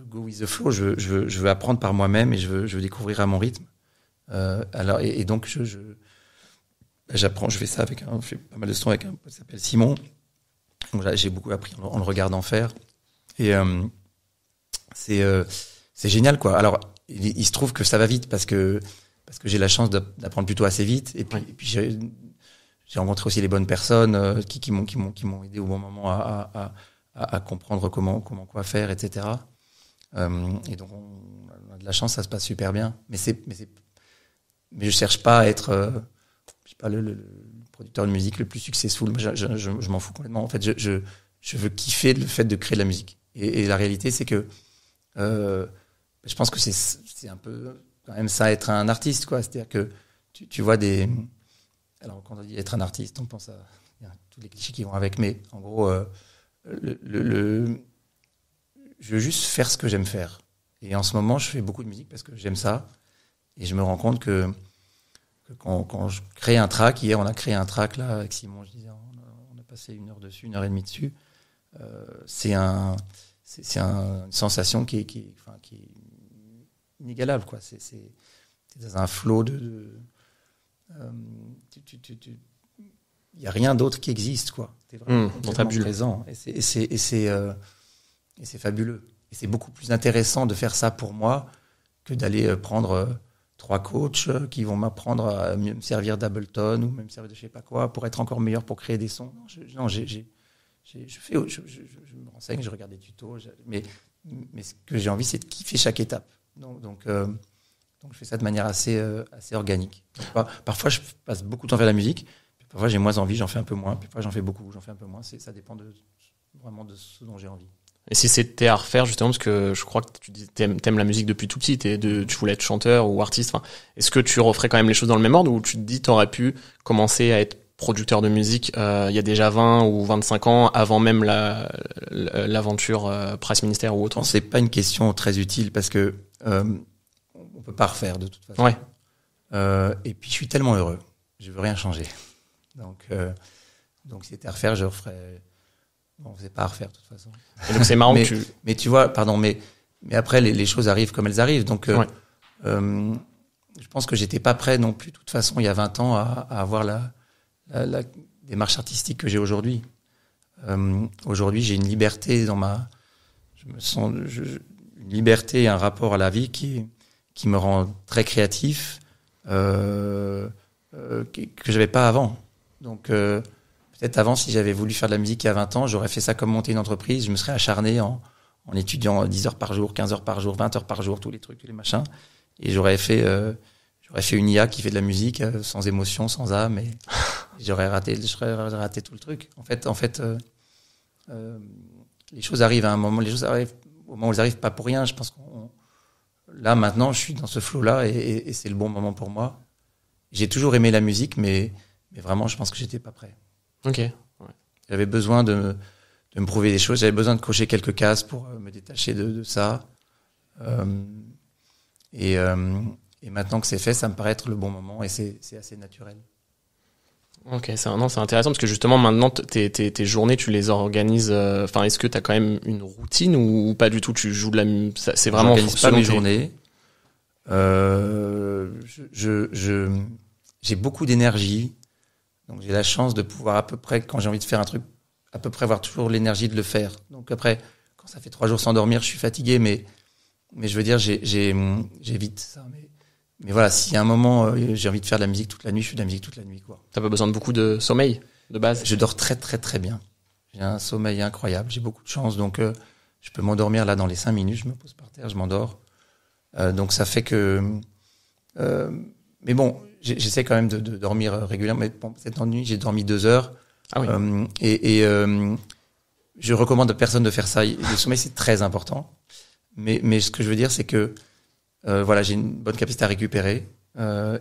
go with the flow. Je veux apprendre par moi-même et je veux découvrir à mon rythme. Et donc j'apprends. Je fais ça je fais pas mal de sons avec un pote qui s'appelle Simon. Donc là, j'ai beaucoup appris en le regardant faire. Et c'est génial, quoi. Alors, il se trouve que ça va vite parce que j'ai la chance d'apprendre plutôt assez vite. Et puis j'ai rencontré aussi les bonnes personnes qui m'ont aidé au bon moment à comprendre quoi faire, etc. Et donc on a de la chance, ça se passe super bien. Mais je cherche pas à être je sais pas le producteur de musique le plus successful. Je m'en fous complètement. En fait, je veux kiffer le fait de créer de la musique. Et la réalité, c'est que je pense que c'est un peu quand même ça, être un artiste, quoi. C'est-à-dire que tu vois alors quand on dit être un artiste, on pense à tous les clichés qui vont avec, mais en gros je veux juste faire ce que j'aime faire. Et en ce moment, je fais beaucoup de musique parce que j'aime ça. Et je me rends compte que quand je crée un track, hier on a créé un track là avec Simon, je disais, on a passé 1 heure dessus, 1h30 dessus. C'est une sensation qui est inégalable, quoi. C'est dans un flot il y a rien d'autre qui existe, quoi. T'es vraiment dans ta bulle. Présent. Et c'est fabuleux. Et c'est beaucoup plus intéressant de faire ça pour moi que d'aller prendre 3 coachs qui vont m'apprendre à mieux me servir d'Ableton ou même me servir de je sais pas quoi pour être encore meilleur pour créer des sons. Je me renseigne, je regarde des tutos, mais ce que j'ai envie, c'est de kiffer chaque étape. Donc Donc je fais ça de manière assez organique. Parfois je passe beaucoup de temps à faire la musique, puis parfois j'ai moins envie, j'en fais un peu moins, puis parfois j'en fais beaucoup, j'en fais un peu moins. Ça dépend vraiment de ce dont j'ai envie. Et si c'était à refaire, justement, parce que je crois que tu dis t'aimes la musique depuis tout petit, tu voulais être chanteur ou artiste, enfin, est-ce que tu referais quand même les choses dans le même ordre, ou tu te dis t'aurais pu commencer à être producteur de musique il y a déjà 20 ou 25 ans, avant même l'aventure Presse Ministère ou autre? C'est pas une question très utile, parce que on peut pas refaire de toute façon. Ouais. Et puis je suis tellement heureux, je veux rien changer. Donc si c'était à refaire, je referais. Bon, c'est pas à refaire de toute façon. Et donc c'est marrant mais tu vois, pardon, mais après les choses arrivent comme elles arrivent. Donc je pense que j'étais pas prêt non plus de toute façon il y a 20 ans à avoir la démarche artistique que j'ai aujourd'hui. Aujourd'hui, j'ai une liberté une liberté et un rapport à la vie qui me rend très créatif, que j'avais pas avant. Donc peut-être avant, si j'avais voulu faire de la musique il y a 20 ans, j'aurais fait ça comme monter une entreprise. Je me serais acharné en étudiant 10 heures par jour, 15 heures par jour, 20 heures par jour, tous les trucs, tous les machins. Et j'aurais fait une IA qui fait de la musique sans émotion, sans âme. Et j'aurais raté tout le truc. En fait, les choses arrivent à un moment. Les choses arrivent au moment où elles arrivent, pas pour rien. Je pense là, maintenant, je suis dans ce flow-là et c'est le bon moment pour moi. J'ai toujours aimé la musique, mais vraiment, je pense que j'étais pas prêt. Ok. Ouais. J'avais besoin de me prouver des choses. J'avais besoin de cocher quelques cases pour me détacher de ça. Et maintenant que c'est fait, ça me paraît être le bon moment et c'est assez naturel. Ok, c'est intéressant parce que justement maintenant tes journées, tu les organises. Enfin, est-ce que tu as quand même une routine ou pas du tout? Tu joues de la musique. C'est vraiment. J'organise pas mes journées. J'ai beaucoup d'énergie. Donc j'ai la chance de pouvoir à peu près, quand j'ai envie de faire un truc, à peu près avoir toujours l'énergie de le faire. Donc après, quand ça fait 3 jours sans dormir, je suis fatigué, mais je veux dire, j'évite ça. Mais voilà, s'il y a un moment, j'ai envie de faire de la musique toute la nuit, je fais de la musique toute la nuit, quoi. T'as pas besoin de beaucoup de sommeil, de base? Je dors très très très bien. J'ai un sommeil incroyable, j'ai beaucoup de chance, donc je peux m'endormir là dans les 5 minutes, je me pose par terre, je m'endors. Donc ça fait que... mais bon, j'essaie quand même de dormir régulièrement. Mais bon, cette nuit, j'ai dormi 2 heures. Ah oui. Je recommande à personne de faire ça. Le sommeil, c'est très important. Mais ce que je veux dire, c'est que voilà, j'ai une bonne capacité à récupérer.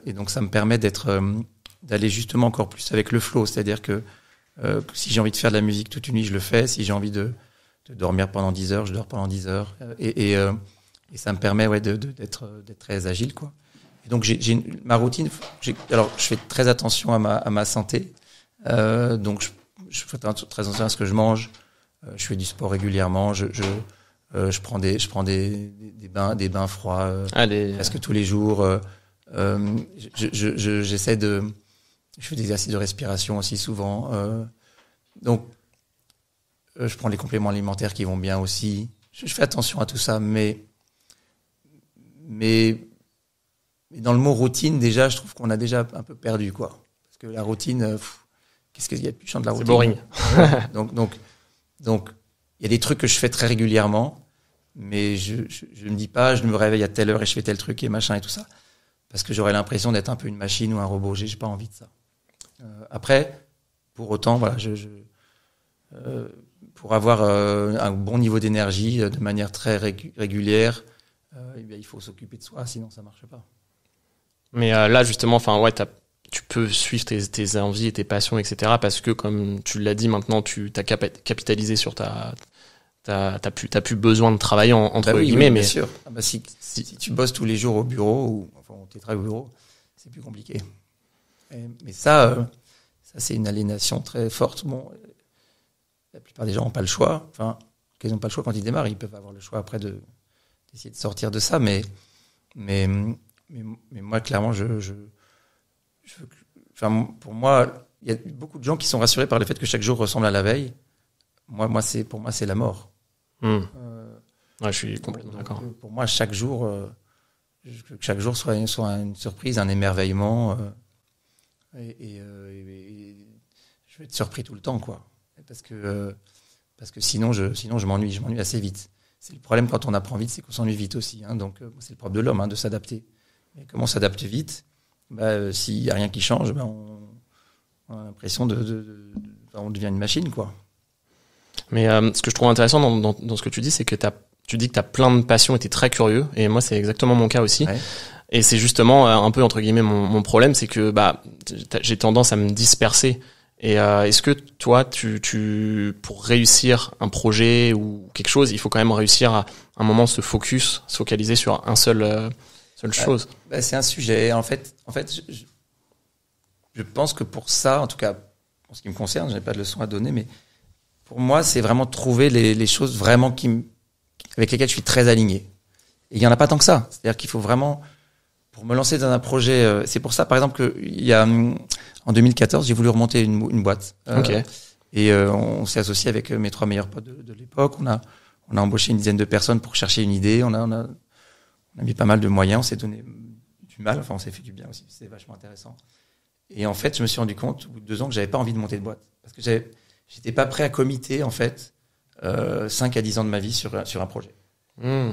Et donc, ça me permet d'aller justement encore plus avec le flow. C'est-à-dire que si j'ai envie de faire de la musique toute une nuit, je le fais. Si j'ai envie de dormir pendant 10 heures, je dors pendant 10 heures. Et ça me permet d'être très agile, quoi. Et donc ma routine. Alors je fais très attention à ma santé. Donc je fais très attention à ce que je mange. Je fais du sport régulièrement. Je prends des bains froids presque tous les jours. J'essaie je fais des exercices de respiration aussi souvent. Donc je prends les compléments alimentaires qui vont bien aussi. Je fais attention à tout ça, mais dans le mot routine, déjà, je trouve qu'on a déjà un peu perdu, quoi. Parce que la routine, qu'est-ce qu'il y a de plus chiant de la routine? C'est boring. Donc, il y a des trucs que je fais très régulièrement, mais je me dis pas, je me réveille à telle heure et je fais tel truc et machin et tout ça. Parce que j'aurais l'impression d'être un peu une machine ou un robot. J'ai pas envie de ça. Après, pour autant, voilà, pour avoir un bon niveau d'énergie de manière très régulière, il faut s'occuper de soi, sinon ça marche pas. Mais là, justement, enfin, ouais, tu peux suivre tes envies et tes passions, etc. Parce que, comme tu l'as dit, maintenant, tu t'as capitalisé sur t'as plus besoin de travailler entre guillemets. Oui, mais bien sûr. Si tu bosses tous les jours au bureau ou enfin, tu travailles au bureau, c'est plus compliqué. Mais ça, c'est une aliénation très forte. Bon, la plupart des gens n'ont pas le choix. Enfin, ils n'ont pas le choix quand ils démarrent. Ils peuvent avoir le choix après d'essayer de sortir de ça, mais moi, clairement, enfin, pour moi, il y a beaucoup de gens qui sont rassurés par le fait que chaque jour ressemble à la veille. Pour moi, c'est la mort. Ouais, je suis complètement d'accord. Pour moi, chaque jour soit une surprise, un émerveillement, et je vais être surpris tout le temps, quoi. Parce que sinon je m'ennuie assez vite. C'est le problème quand on apprend vite, c'est qu'on s'ennuie vite aussi. Hein, donc c'est le problème de l'homme, de s'adapter. Et comme on s'adapte vite, s'il y a rien qui change, on a l'impression on devient une machine, quoi. Mais ce que je trouve intéressant dans ce que tu dis, c'est que tu dis que tu as plein de passions et tu es très curieux. Et moi, c'est exactement mon cas aussi. Ouais. Et c'est justement un peu, entre guillemets, mon problème, c'est que j'ai tendance à me disperser. Et est-ce que toi, pour réussir un projet ou quelque chose, il faut quand même réussir à un moment se focaliser sur un seule chose? C'est un sujet. En fait, je pense que pour ça, en tout cas, en ce qui me concerne, je n'ai pas de leçon à donner, mais pour moi, c'est vraiment trouver les choses vraiment avec lesquelles je suis très aligné. Et il y en a pas tant que ça. C'est-à-dire qu'il faut vraiment, pour me lancer dans un projet, c'est pour ça, par exemple, en 2014, j'ai voulu remonter une boîte. Okay. Et on s'est associé avec mes 3 meilleurs potes de l'époque. On a embauché une dizaine de personnes pour chercher une idée. On a mis pas mal de moyens. On s'est donné du mal. Enfin, on s'est fait du bien aussi. C'est vachement intéressant. Et en fait, je me suis rendu compte, au bout de 2 ans, que j'avais pas envie de monter de boîte. Parce que j'étais pas prêt à committer, en fait, 5 à 10 ans de ma vie sur un projet.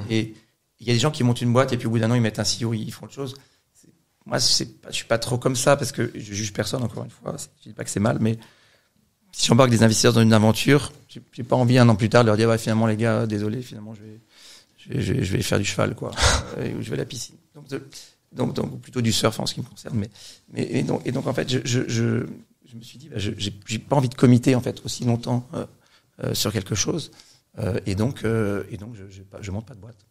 Et il y a des gens qui montent une boîte et puis au bout d'un an, ils mettent un CEO, ils font autre chose. Moi, je suis pas trop comme ça parce que je juge personne, encore une fois. Je dis pas que c'est mal, mais si j'embarque des investisseurs dans une aventure, j'ai pas envie un an plus tard de leur dire, finalement, les gars, désolé, finalement, je vais faire du cheval, quoi. Ou je vais à la piscine. Donc plutôt du surf en ce qui me concerne. Et donc en fait, je me suis dit, j'ai pas envie de committer, en fait, aussi longtemps, sur quelque chose. Et donc je monte pas de boîte.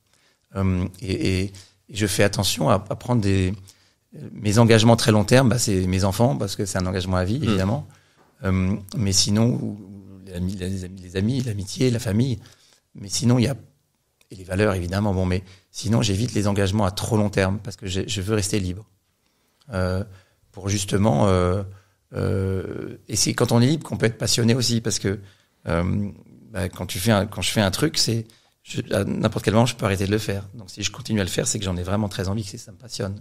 Et je fais attention à prendre mes engagements très long terme. C'est mes enfants, parce que c'est un engagement à vie, évidemment. Mais sinon, les amis, l'amitié, la famille. Mais sinon, il y a, et les valeurs, évidemment. Mais sinon, j'évite les engagements à trop long terme, parce que je veux rester libre. Pour justement, et c'est quand on est libre qu'on peut être passionné aussi, parce que, quand je fais un truc, à n'importe quel moment, je peux arrêter de le faire. Donc, si je continue à le faire, c'est que j'en ai vraiment très envie, que ça me passionne.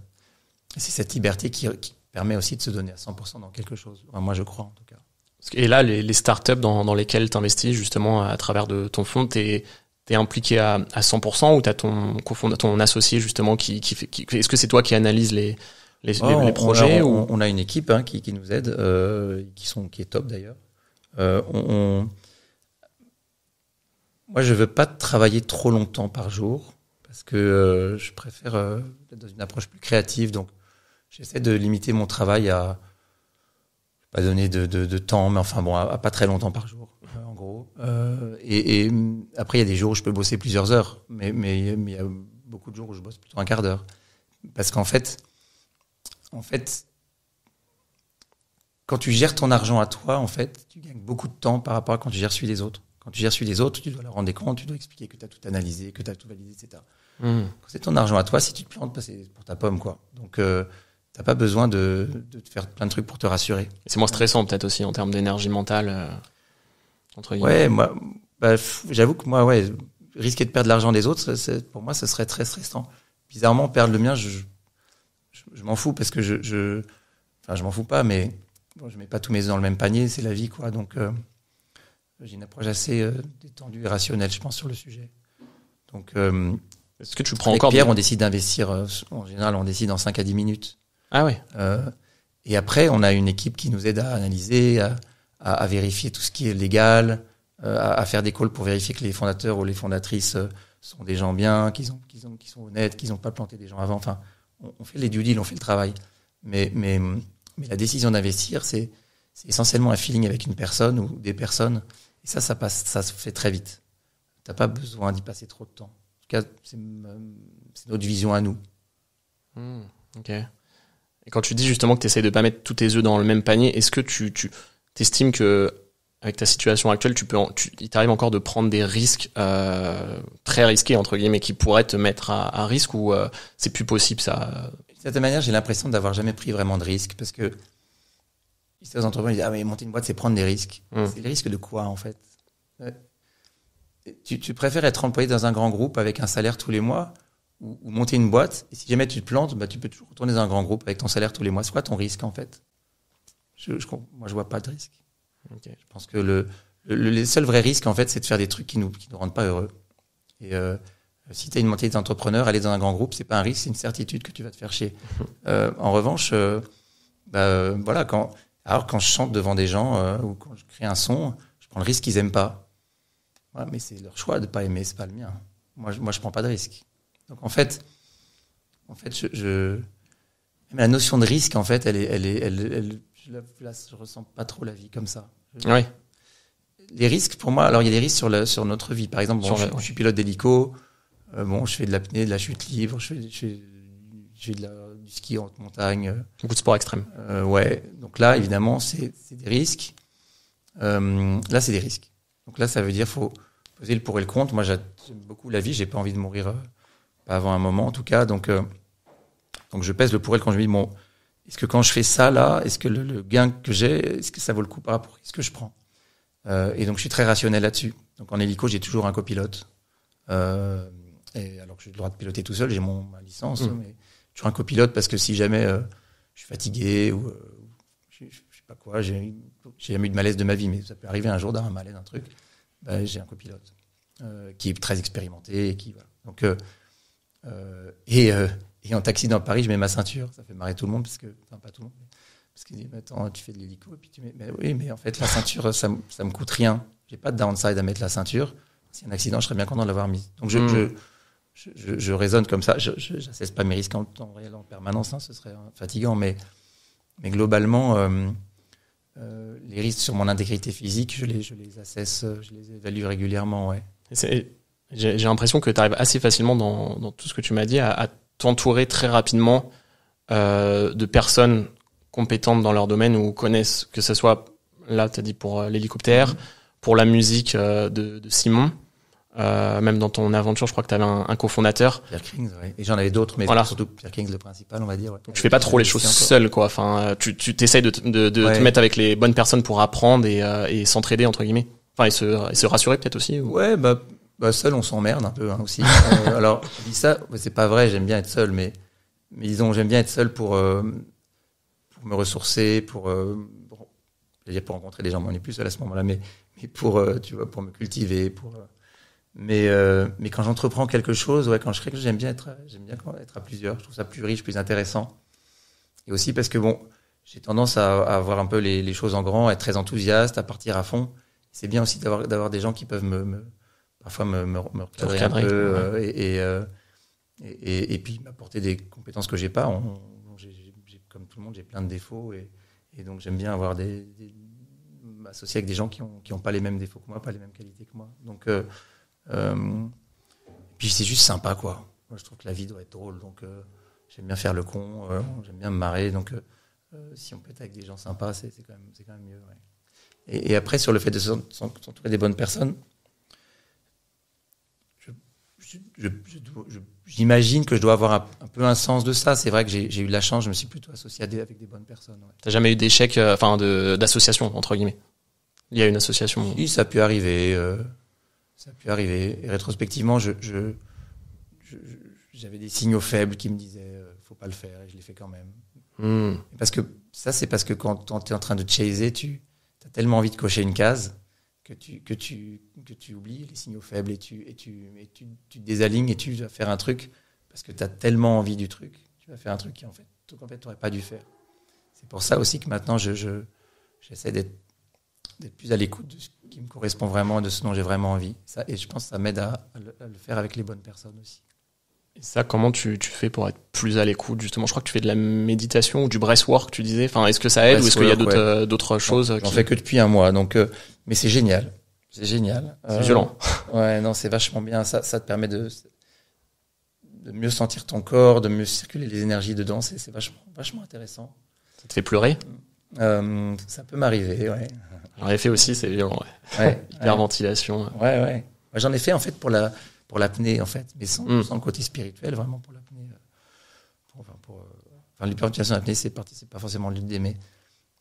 Et c'est cette liberté qui permet aussi de se donner à 100% dans quelque chose. Enfin, moi, je crois, en tout cas. Et là, les startups dans lesquelles tu investis, justement, à travers de ton fonds, t'es impliqué à 100% ou t'as ton associé, justement, qui fait, est-ce que c'est toi qui analyse les projets on a une équipe, qui nous aide, qui est top d'ailleurs. Moi, je veux pas travailler trop longtemps par jour parce que je préfère être dans une approche plus créative. Donc, j'essaie de limiter mon travail à pas donner de temps, mais enfin bon, à pas très longtemps par jour, en gros. Et après, il y a des jours où je peux bosser plusieurs heures, mais il y a beaucoup de jours où je bosse plutôt un quart d'heure, parce qu'en fait, quand tu gères ton argent à toi, en fait, tu gagnes beaucoup de temps par rapport à quand tu gères celui des autres. Quand tu gères celui des autres, tu dois leur rendre des comptes, tu dois expliquer que tu as tout analysé, que tu as tout validé, etc. Quand c'est ton argent à toi, si tu te plantes, c'est pour ta pomme, quoi. Donc, t'as pas besoin de te faire plein de trucs pour te rassurer. C'est moins stressant, peut-être aussi, en termes d'énergie mentale, entre guillemets. Ouais, moi, j'avoue que moi, risquer de perdre l'argent des autres, pour moi, ce serait très stressant. Bizarrement, perdre le mien, je m'en fous parce que je m'en fous pas, mais bon, je mets pas tous mes œufs dans le même panier, c'est la vie, quoi. Donc, j'ai une approche assez détendue et rationnelle, je pense, sur le sujet. Donc, est-ce que tu prends avec encore Pierre, on décide d'investir, en général, on décide en 5 à 10 minutes. Ah ouais. Et après, on a une équipe qui nous aide à analyser, à vérifier tout ce qui est légal, à faire des calls pour vérifier que les fondateurs ou les fondatrices sont des gens bien, qu'ils sont honnêtes, qu'ils n'ont pas planté des gens avant. Enfin, on fait les due deals, on fait le travail. Mais la décision d'investir, c'est essentiellement un feeling avec une personne ou des personnes. Et ça se fait très vite. T'as pas besoin d'y passer trop de temps. En tout cas, c'est notre vision à nous. Ok. Et quand tu dis justement que tu essaies de pas mettre tous tes œufs dans le même panier, est-ce que tu t'estimes que avec ta situation actuelle, il t'arrive encore de prendre des risques très risqués entre guillemets qui pourraient te mettre à risque, ou c'est plus possible ça? D'une certaine manière, j'ai l'impression d'avoir jamais pris vraiment de risques, parce que les entrepreneurs disent mais monter une boîte, c'est prendre des risques. C'est les risques de quoi, en fait? Tu préfères être employé dans un grand groupe avec un salaire tous les mois, ou monter une boîte, et si jamais tu te plantes, tu peux toujours retourner dans un grand groupe avec ton salaire tous les mois. C'est quoi ton risque, en fait? Moi, je vois pas de risque. Okay. Je pense que les seuls vrais risques, en fait, c'est de faire des trucs qui nous rendent pas heureux. Et Si tu as une mentalité d'entrepreneur, aller dans un grand groupe, c'est pas un risque, c'est une certitude que tu vas te faire chier. En revanche, voilà, quand je chante devant des gens ou quand je crée un son, je prends le risque qu'ils aiment pas. Voilà, mais c'est leur choix de pas aimer, c'est pas le mien. Moi, je prends pas de risque. Donc en fait, même la notion de risque, en fait, je ressens pas trop la vie comme ça. Oui. Les risques, pour moi, alors il y a des risques sur notre vie. Par exemple, je suis pilote d'hélico. Je fais de l'apnée, de la chute libre, je fais du ski en haute montagne. Beaucoup de sport extrême. Ouais. Donc là, évidemment, c'est des risques. Là, c'est des risques. Donc là, ça veut dire faut peser le pour et le contre. Moi, j'aime beaucoup la vie. J'ai pas envie de mourir, pas avant un moment, en tout cas. Donc je pèse le pour et le contre. Je me dis, bon, est-ce que quand je fais ça, là, est-ce que le gain que j'ai, est-ce que ça vaut le coup par rapport à ce que je prends? Et donc, je suis très rationnel là-dessus. Donc, en hélico, j'ai toujours un copilote. Et alors que j'ai le droit de piloter tout seul, j'ai ma licence, mais toujours un copilote parce que si jamais je suis fatigué ou je sais pas quoi, j'ai jamais eu de malaise de ma vie, mais ça peut arriver un jour d'avoir un malaise, un truc, j'ai un copilote qui est très expérimenté et qui voilà. Donc et en taxi dans Paris, je mets ma ceinture, ça fait marrer tout le monde pas tout le monde, parce qu'il dit attends, tu fais de l'hélico et puis tu mets, oui, mais en fait la ceinture ça me coûte rien, j'ai pas de downside à mettre la ceinture. Si un accident, je serais bien content de l'avoir mise. Donc je raisonne comme ça. Je n'assesse pas mes risques en temps réel en permanence, ce serait fatigant. Mais globalement, les risques sur mon intégrité physique, je les assesse, je les évalue régulièrement. Ouais. J'ai l'impression que tu arrives assez facilement dans tout ce que tu m'as dit à t'entourer très rapidement de personnes compétentes dans leur domaine ou connaissent, que ce soit, là, tu as dit pour l'hélicoptère, pour la musique de Simon. Même dans ton aventure, je crois que tu avais un cofondateur. Pierre Krings, ouais. Et j'en avais d'autres, mais voilà. Surtout Pierre Krings, le principal, on va dire. Ouais. Donc, tu fais pas trop les choses seul, quoi. Enfin, tu t'essayes de te mettre avec les bonnes personnes pour apprendre et s'entraider, entre guillemets. Enfin, et se rassurer peut-être aussi. Ou... Ouais, seul, on s'emmerde un peu, aussi. Alors, je dis ça, c'est pas vrai, j'aime bien être seul, mais disons, j'aime bien être seul pour me ressourcer, pour rencontrer des gens. On n'est plus seul à ce moment-là, mais pour me cultiver, Mais quand j'entreprends quelque chose, quand je crée quelque chose, j'aime bien être à plusieurs. Je trouve ça plus riche, plus intéressant. Et aussi parce que j'ai tendance à avoir un peu les choses en grand, à être très enthousiaste, à partir à fond. C'est bien aussi d'avoir des gens qui peuvent parfois me recadrer un peu et puis m'apporter des compétences que j'ai pas. Comme tout le monde, j'ai plein de défauts et donc j'aime bien avoir m'associer avec des gens qui ont pas les mêmes défauts que moi, pas les mêmes qualités que moi. Donc puis c'est juste sympa, quoi. Moi, je trouve que la vie doit être drôle, donc j'aime bien faire le con, j'aime bien me marrer, donc si on peut être avec des gens sympas, c'est quand même mieux. Ouais. Et après, sur le fait de s'entourer des bonnes personnes, j'imagine que je dois avoir un peu un sens de ça. C'est vrai que j'ai eu de la chance, je me suis plutôt associé avec des bonnes personnes. Ouais. T'as jamais eu d'échec, d'association, entre guillemets? Il y a une association. Si, ça a pu arriver. Et rétrospectivement, j'avais des signaux faibles qui me disaient faut pas le faire, et je l'ai fait quand même. Parce que quand tu es en train de chaser, tu as tellement envie de cocher une case que tu oublies les signaux faibles et tu te désalignes et tu vas faire un truc parce que tu as tellement envie du truc. Tu vas faire un truc qui en fait tu n'aurais pas dû faire. C'est pour ça aussi que maintenant j'essaie d'être plus à l'écoute de ce qui me correspond vraiment, de ce dont j'ai vraiment envie. Ça, et je pense que ça m'aide à le faire avec les bonnes personnes aussi. Et ça, comment tu fais pour être plus à l'écoute, justement? Je crois que tu fais de la méditation ou du breathwork, tu disais. Enfin, est-ce que ça aide ou est-ce qu'il y a d'autres choses? J'en fais que depuis un mois, donc, mais c'est génial. C'est génial. C'est violent. Ouais, non, c'est vachement bien. Ça te permet de mieux sentir ton corps, de mieux circuler les énergies dedans. C'est vachement intéressant. Ça te fait pleurer? Ça peut m'arriver, ouais. J'en ai fait aussi, c'est violent, ouais. Hyperventilation. Ouais. J'en ai fait, en fait, pour l'apnée, en fait, mais sans le côté spirituel, vraiment pour l'apnée. L'hyperventilation, l'apnée, c'est pas forcément l'idée, mais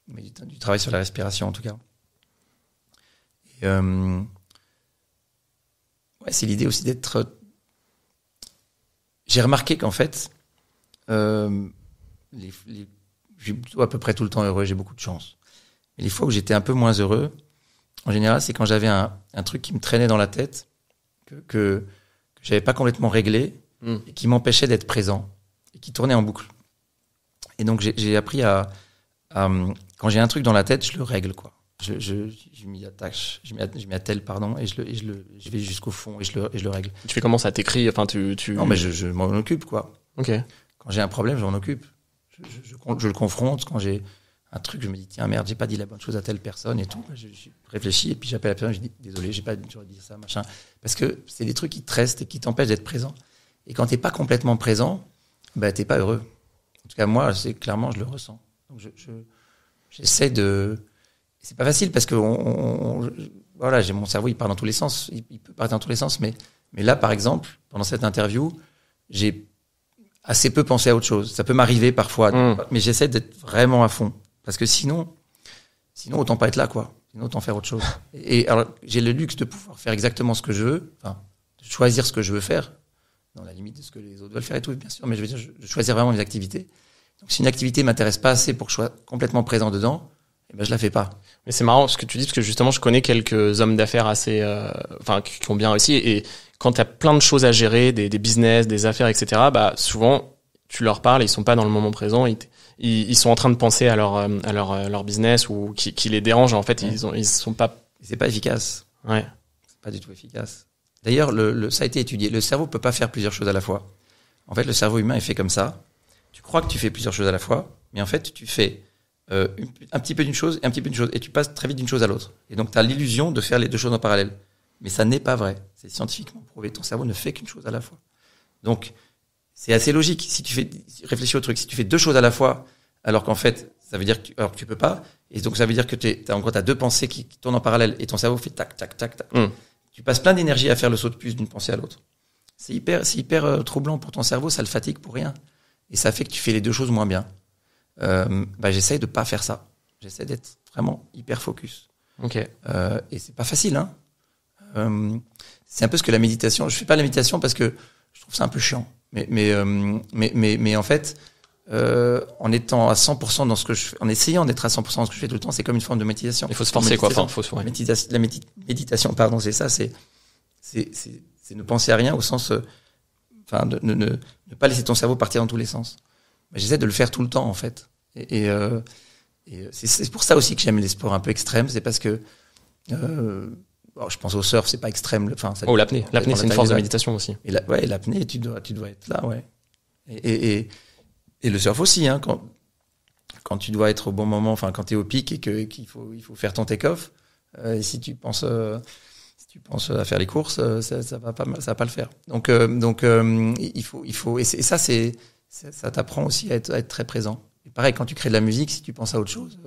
du travail sur la respiration, en tout cas. Et, c'est l'idée aussi d'être... J'ai remarqué qu'en fait, je suis à peu près tout le temps heureux, j'ai beaucoup de chance. Et les fois où j'étais un peu moins heureux, en général, c'est quand j'avais un truc qui me traînait dans la tête, que que j'avais pas complètement réglé et qui m'empêchait d'être présent et qui tournait en boucle. Et donc j'ai appris à quand j'ai un truc dans la tête, je le règle, quoi. Je m'y attache, je m'y attelle, pardon, et je vais jusqu'au fond et je le règle. Tu fais comment ça t'écris, enfin Non, mais je m'en occupe, quoi. Ok. Quand j'ai un problème, je m'en occupe. Je le confronte. Quand j'ai un truc, je me dis tiens merde, j'ai pas dit la bonne chose à telle personne et tout. Je réfléchis et puis j'appelle la personne, je dis désolé, j'aurais dit ça, machin. Parce que c'est des trucs qui te restent et qui t'empêchent d'être présent. Et quand t'es pas complètement présent, bah t'es pas heureux. En tout cas moi, c'est clairement je le ressens. Donc j'essaie de. C'est pas facile parce que voilà, j'ai mon cerveau, il part dans tous les sens, il peut partir dans tous les sens, mais là par exemple, pendant cette interview, j'ai assez peu pensé à autre chose. Ça peut m'arriver parfois, mais j'essaie d'être vraiment à fond. Parce que sinon, autant pas être là, quoi. Sinon, autant faire autre chose. Et alors, j'ai le luxe de pouvoir faire exactement ce que je veux, enfin, de choisir ce que je veux faire, dans la limite de ce que les autres veulent faire et tout, bien sûr, mais je veux dire, je choisir vraiment mes activités. Donc, si une activité m'intéresse pas assez pour que je sois complètement présent dedans, eh ben, je la fais pas. Mais c'est marrant ce que tu dis, parce que justement, je connais quelques hommes d'affaires assez, qui ont bien réussi, et quand t'as plein de choses à gérer, des business, des affaires, etc., bah, souvent, tu leur parles, ils sont pas dans le moment présent, ils sont en train de penser à leur business ou qui les dérange, en fait, ils sont pas. C'est pas efficace. Ouais. C'est pas du tout efficace. D'ailleurs, ça a été étudié. Le cerveau peut pas faire plusieurs choses à la fois. En fait, le cerveau humain est fait comme ça. Tu crois que tu fais plusieurs choses à la fois, mais en fait, tu fais un petit peu d'une chose et un petit peu d'une chose, et tu passes très vite d'une chose à l'autre. Et donc, tu as l'illusion de faire les deux choses en parallèle. Mais ça n'est pas vrai. C'est scientifiquement prouvé. Ton cerveau ne fait qu'une chose à la fois. Donc, c'est assez logique. Si tu réfléchis au truc, si tu fais deux choses à la fois, alors qu'en fait, ça veut dire que tu peux pas, et donc ça veut dire que t'as deux pensées qui tournent en parallèle, et ton cerveau fait tac, tac, tac, tac. Tu passes plein d'énergie à faire le saut de puce d'une pensée à l'autre. C'est hyper troublant pour ton cerveau, ça le fatigue pour rien. Et ça fait que tu fais les deux choses moins bien. J'essaye de pas faire ça. J'essaie d'être vraiment hyper focus. Ok. Et c'est pas facile, hein. C'est un peu ce que la méditation. Je fais pas la méditation parce que je trouve ça un peu chiant. Mais en fait, en étant à 100% dans ce que je fais, en essayant d'être à 100% dans ce que je fais tout le temps, c'est comme une forme de méditation. Il faut se forcer, quoi. Enfin, La méditation, pardon, c'est ça. C'est ne penser à rien au sens, de ne pas laisser ton cerveau partir dans tous les sens. Mais j'essaie de le faire tout le temps, en fait. Et c'est pour ça aussi que j'aime les sports un peu extrêmes. C'est parce que je pense au surf, c'est pas extrême. L'apnée. L'apnée, c'est une force de méditation aussi. Et l'apnée, tu dois être là, ouais. Et le surf aussi, hein, quand tu dois être au bon moment, enfin, quand t'es au pic et qu'il faut faire ton take-off, et si tu penses à faire les courses, ça va pas le faire. Donc, il faut, et ça, ça t'apprend aussi à être très présent. Et pareil, quand tu crées de la musique, si tu penses à autre chose,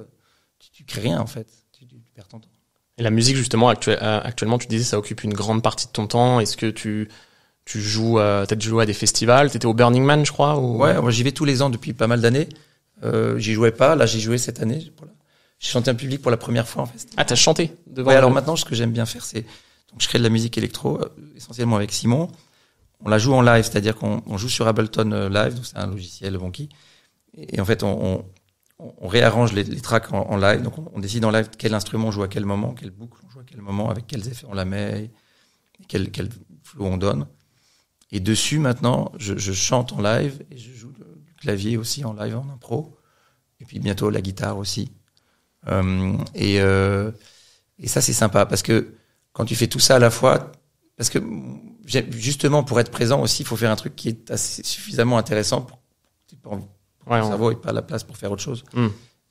tu crées rien, en fait. Tu perds ton temps. Et la musique, justement, actuellement, tu disais, ça occupe une grande partie de ton temps. Est-ce que tu joues, t'as joué à des festivals? T'étais au Burning Man, je crois, ou... Ouais, moi, j'y vais tous les ans depuis pas mal d'années. J'y jouais pas. Là, j'ai joué cette année. J'ai chanté en public pour la première fois en festival. Ah, t'as chanté devant? Ouais, alors maintenant, ce que j'aime bien faire, c'est, donc, je crée de la musique électro, essentiellement avec Simon. On la joue en live, c'est-à-dire qu'on joue sur Ableton Live, donc c'est un logiciel Wonky. Et en fait, on réarrange les tracks en live. Donc, on décide en live quel instrument on joue à quel moment, quelle boucle on joue à quel moment, avec quels effets on la met, et quel flow on donne. Et dessus, maintenant, je chante en live et je joue du clavier aussi en live, en impro. Et puis bientôt la guitare aussi. Et ça, c'est sympa parce que quand tu fais tout ça à la fois, parce que justement, pour être présent aussi, il faut faire un truc qui est suffisamment intéressant pour que tu n'aies pas envie. Le cerveau n'est pas à la place pour faire autre chose.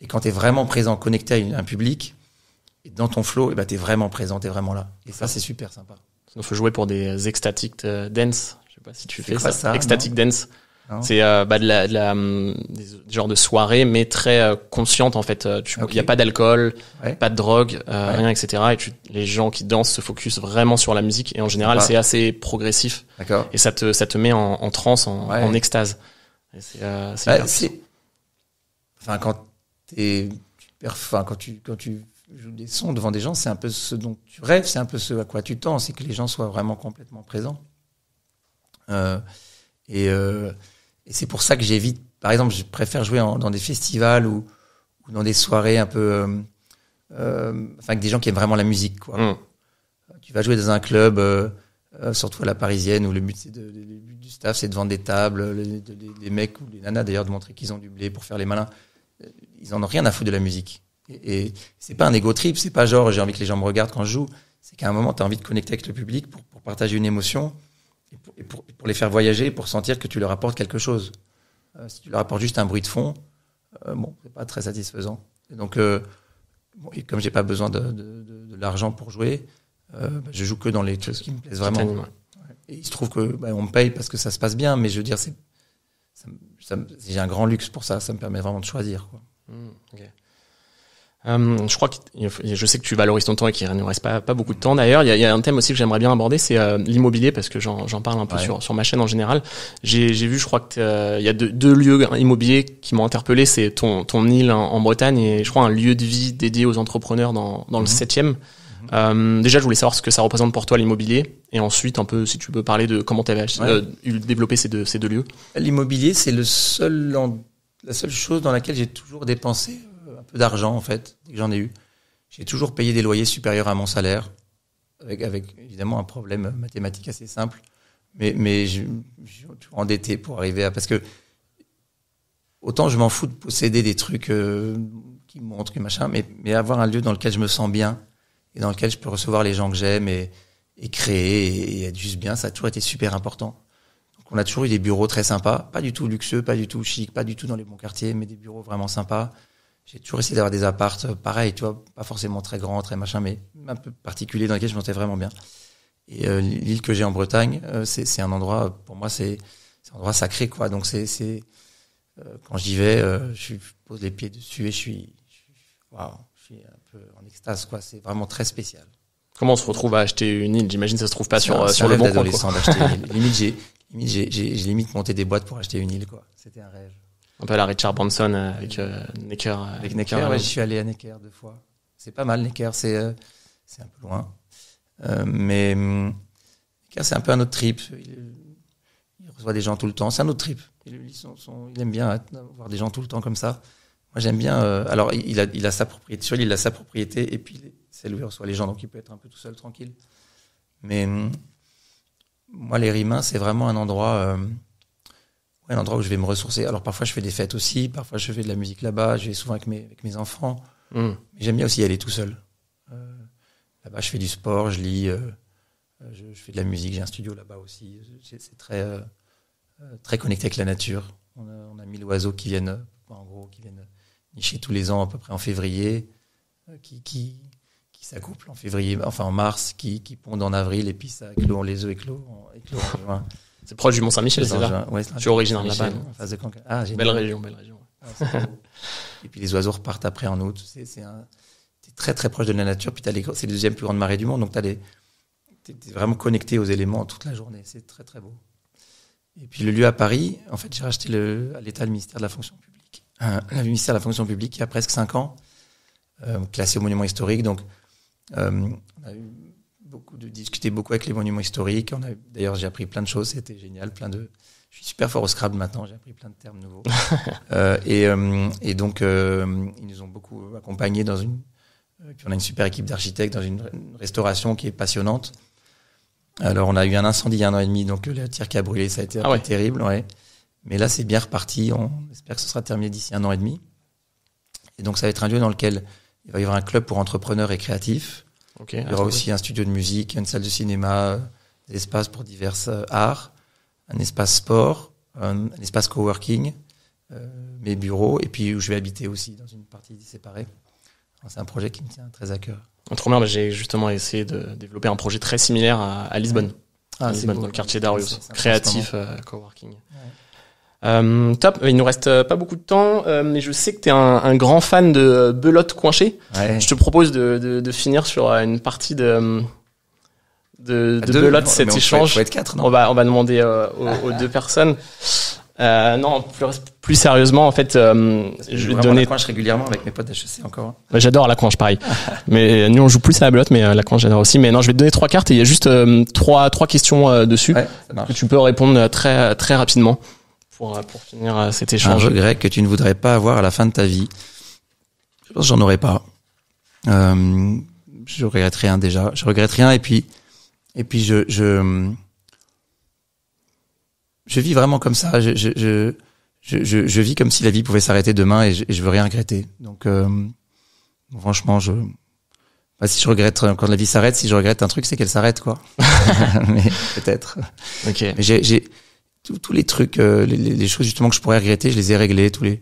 Et quand tu es vraiment présent, connecté à un public, et dans ton flow, tu es vraiment présent, tu es vraiment là. Et ça, c'est super sympa. Il faut jouer pour des ecstatic dance. Je sais pas si tu fais ça. Ecstatic dance. Non. C'est des genres de soirées, mais très conscientes en fait. Il y a pas d'alcool, pas de drogue, rien, etc. Et les gens qui dansent se focus vraiment sur la musique. Et en général, c'est assez progressif. D'accord. Et ça te met en transe, en extase. Et quand tu joues des sons devant des gens, c'est un peu ce dont tu rêves, c'est un peu ce à quoi tu tends, c'est que les gens soient vraiment complètement présents. Et c'est pour ça que j'évite, par exemple, je préfère jouer dans des festivals ou dans des soirées un peu, avec des gens qui aiment vraiment la musique, quoi. Tu vas jouer dans un club surtout à la parisienne, où le but du staff, c'est de vendre des tables, les mecs ou les nanas d'ailleurs, de montrer qu'ils ont du blé pour faire les malins. Ils en ont rien à foutre de la musique. Et c'est pas un ego trip, c'est pas genre j'ai envie que les gens me regardent quand je joue. C'est qu'à un moment, tu as envie de connecter avec le public pour partager une émotion et pour les faire voyager, pour sentir que tu leur apportes quelque chose. Si tu leur apportes juste un bruit de fond, c'est pas très satisfaisant. Et donc, et comme j'ai pas besoin de l'argent pour jouer, je joue que dans les choses qui me plaisent vraiment. Et il se trouve que on me paye parce que ça se passe bien, mais je veux dire, j'ai un grand luxe pour ça. Ça me permet vraiment de choisir, quoi. Okay. Je crois je sais que tu valorises ton temps et qu'il ne reste pas beaucoup de temps d'ailleurs. Il y a un thème aussi que j'aimerais bien aborder, c'est l'immobilier, parce que j'en parle un peu sur ma chaîne en général. J'ai vu, je crois que il y a deux lieux immobiliers qui m'ont interpellé, c'est ton île en Bretagne et je crois un lieu de vie dédié aux entrepreneurs dans le 7e. Déjà, je voulais savoir ce que ça représente pour toi l'immobilier, et ensuite un peu si tu peux parler de comment tu avais développé ces deux lieux. L'immobilier, c'est la seule chose dans laquelle j'ai toujours dépensé un peu d'argent, en fait, dès que j'en ai eu. J'ai toujours payé des loyers supérieurs à mon salaire, avec évidemment un problème mathématique assez simple, mais je suis toujours endetté pour arriver à... Parce que autant je m'en fous de posséder des trucs qui montrent, que machin, mais avoir un lieu dans lequel je me sens bien et dans lequel je peux recevoir les gens que j'aime et créer et être juste bien, ça a toujours été super important. Donc on a toujours eu des bureaux très sympas, pas du tout luxueux, pas du tout chic, pas du tout dans les bons quartiers, mais des bureaux vraiment sympas. J'ai toujours essayé d'avoir des apparts pareil, tu vois, pas forcément très grands, très machin, mais un peu particuliers dans lesquels je me sentais vraiment bien. Et l'île que j'ai en Bretagne, c'est un endroit, pour moi, c'est un endroit sacré, quoi. Donc quand j'y vais, je pose les pieds dessus et je suis un peu en extase, quoi. C'est vraiment très spécial. Comment on se retrouve à acheter une île? J'imagine que ça se trouve pas sur le bon coin, quoi. D'acheter j'ai limite monté des boîtes pour acheter une île, quoi. C'était un rêve. Un peu à la Richard Branson avec Necker. Avec Necker, j'y suis allé à Necker 2 fois. C'est pas mal, Necker, c'est un peu loin. Mais Necker, c'est un peu un autre trip. Il reçoit des gens tout le temps. C'est un autre trip. Il aime bien voir des gens tout le temps comme ça. Moi, j'aime bien. Alors, il a sa propriété. Sur l'île, il a sa propriété et puis c'est où il reçoit les gens, donc il peut être un peu tout seul, tranquille. Mais moi, les Rimins, c'est vraiment un endroit où je vais me ressourcer. Alors parfois je fais des fêtes aussi, parfois je fais de la musique là-bas, je vais souvent avec mes enfants. Mais j'aime bien aussi y aller tout seul. Là-bas je fais du sport, je lis, je fais de la musique, j'ai un studio là-bas aussi. C'est très connecté avec la nature. On a 1000 oiseaux qui viennent nicher tous les ans à peu près en février, qui s'accouplent en février, enfin en mars, qui pondent en avril et puis ça éclore, les œufs éclorent en juin. C'est proche du Mont-Saint-Michel, c'est ça? Ouais, je suis originaire de là-bas. Ah, belle région. Et puis les oiseaux repartent après en août. T'es très très proche de la nature. Puis c'est la deuxième plus grande marée du monde, donc t'es vraiment connecté aux éléments toute la journée. C'est très très beau. Et puis le lieu à Paris, en fait, j'ai racheté à l'État le ministère de la fonction publique. Le ministère de la fonction publique, il y a presque 5 ans, classé au monument historique. Donc, on a eu discuté beaucoup avec les monuments historiques. D'ailleurs, j'ai appris plein de choses. C'était génial. Je suis super fort au Scrabble maintenant. J'ai appris plein de termes nouveaux. Et donc, ils nous ont beaucoup accompagnés puis on a une super équipe d'architectes dans une restauration qui est passionnante. Alors, on a eu un incendie il y a 1 an et demi, donc la tire qui a brûlé, ça a été un peu terrible, ouais. Mais là, c'est bien reparti. On espère que ce sera terminé d'ici 1 an et demi. Et donc, ça va être un lieu dans lequel il va y avoir un club pour entrepreneurs et créatifs. Okay, il y aura aussi un studio de musique, une salle de cinéma, des espaces pour divers arts, un espace sport, un espace coworking, mes bureaux, et puis où je vais habiter aussi dans une partie séparée. Alors, c'est un projet qui me tient très à cœur. Trop bien, j'ai justement essayé de développer un projet très similaire à Lisbonne. À Lisbonne, dans le quartier d'Arius. Créatif, coworking. Ouais. Top, il nous reste pas beaucoup de temps, mais je sais que t'es un grand fan de belote coinchée. Ouais. Je te propose de finir sur une partie de belote, cet échange. Faut être 4, non? On va demander aux 2 personnes. Non, plus sérieusement, en fait, je vais te donner. La coinche régulièrement avec mes potes d'HEC encore. J'adore la coinche, pareil. Mais nous, on joue plus à la belote, mais la coinche, j'adore aussi. Mais non, je vais te donner 3 cartes et il y a juste 3 questions dessus que tu peux répondre très très rapidement pour finir cet échange. Un regret que tu ne voudrais pas avoir à la fin de ta vie. Je pense que j'en aurais pas. Je regrette rien déjà. Je regrette rien et puis Et puis je vis vraiment comme ça. Je vis comme si la vie pouvait s'arrêter demain et je veux rien regretter. Donc franchement, si je regrette quand la vie s'arrête, si je regrette un truc, c'est qu'elle s'arrête, quoi. Mais peut-être. Ok. Mais j'ai tous les trucs, les choses justement que je pourrais regretter, je les ai réglées. Tous les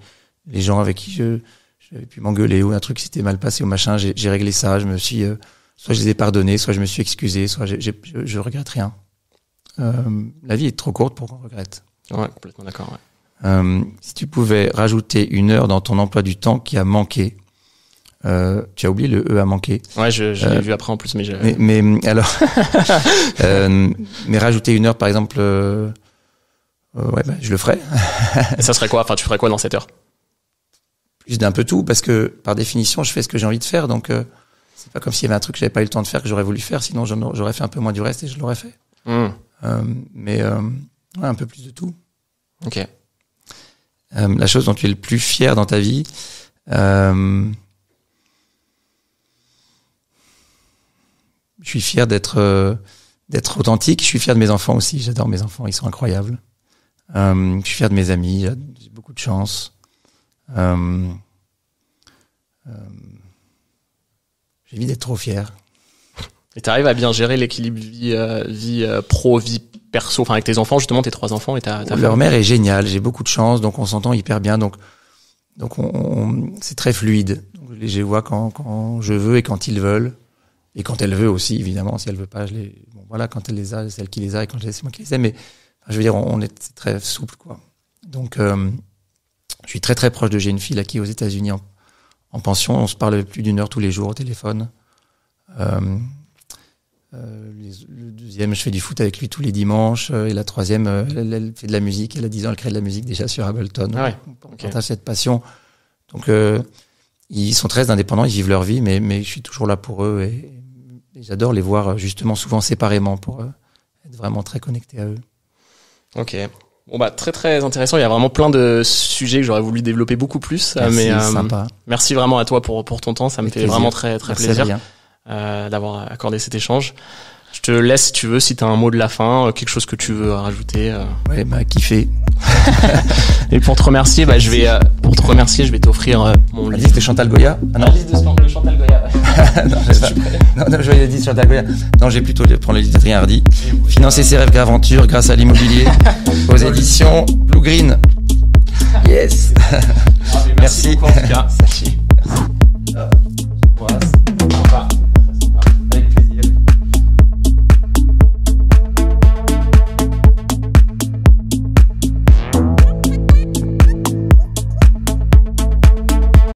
gens avec qui j'avais pu m'engueuler ou un truc qui s'était mal passé ou machin, j'ai réglé ça. Je me suis soit je les ai pardonnés, soit je me suis excusé, soit je regrette rien. La vie est trop courte pour qu'on regrette. Ouais, complètement d'accord. Ouais. Si tu pouvais rajouter 1 heure dans ton emploi du temps qui a manqué, tu as oublié le E a manqué. Ouais, je l'ai vu après en plus, mais alors, mais rajouter 1 heure par exemple, ouais, je le ferais. Et ça serait quoi? Enfin, tu ferais quoi dans cette heure? Plus d'un peu tout, parce que par définition, je fais ce que j'ai envie de faire, donc c'est pas comme s'il y avait un truc que j'avais pas eu le temps de faire que j'aurais voulu faire, sinon j'aurais fait un peu moins du reste et je l'aurais fait. Mais ouais, un peu plus de tout. Ok. La chose dont tu es le plus fier dans ta vie, je suis fier d'être authentique. Je suis fier de mes enfants aussi. J'adore mes enfants, ils sont incroyables. Je suis fier de mes amis. J'ai beaucoup de chance. J'ai envie d'être trop fier. Et t'arrives à bien gérer l'équilibre vie pro, vie perso, enfin avec tes enfants justement, tes 3 enfants et ta Leur mère est géniale. J'ai beaucoup de chance, donc on s'entend hyper bien. Donc c'est très fluide. Donc je les vois quand je veux et quand ils veulent. Et quand elle veut aussi, évidemment. Si elle veut pas, voilà, quand elle les a, c'est elle qui les a, et quand c'est moi qui les ai. Mais je veux dire, c'est très souple, quoi. Donc, je suis très très proche de. J'ai une fille là qui est aux États-Unis en pension. On se parle plus d'1 heure tous les jours au téléphone. Le deuxième, je fais du foot avec lui tous les dimanches. Et la troisième, elle fait de la musique. Elle a 10 ans, elle crée de la musique déjà sur Ableton. Ah ouais. On partage cette passion. Donc, ils sont très indépendants, ils vivent leur vie, mais je suis toujours là pour eux et j'adore les voir justement souvent séparément pour être vraiment très connecté à eux. Ok. Bon bah très très intéressant. Il y a vraiment plein de sujets que j'aurais voulu développer beaucoup plus. Merci, mais sympa. Merci vraiment à toi pour ton temps. Ça me fait vraiment très très plaisir d'avoir accordé cet échange. Je te laisse si tu veux, si tu as un mot de la fin, quelque chose que tu veux rajouter. Ouais, kiffer. Et pour te remercier, je vais t'offrir mon livre de Chantal Goya. Ah non, la liste de Chantal Goya. non, je voyais dire Chantal Goya. Non, j'ai plutôt prendre le livre d'Adrien Hardy. Financer ses rêves d'aventure grâce à l'immobilier aux éditions Blue Green. Yes. Merci beaucoup en tout cas.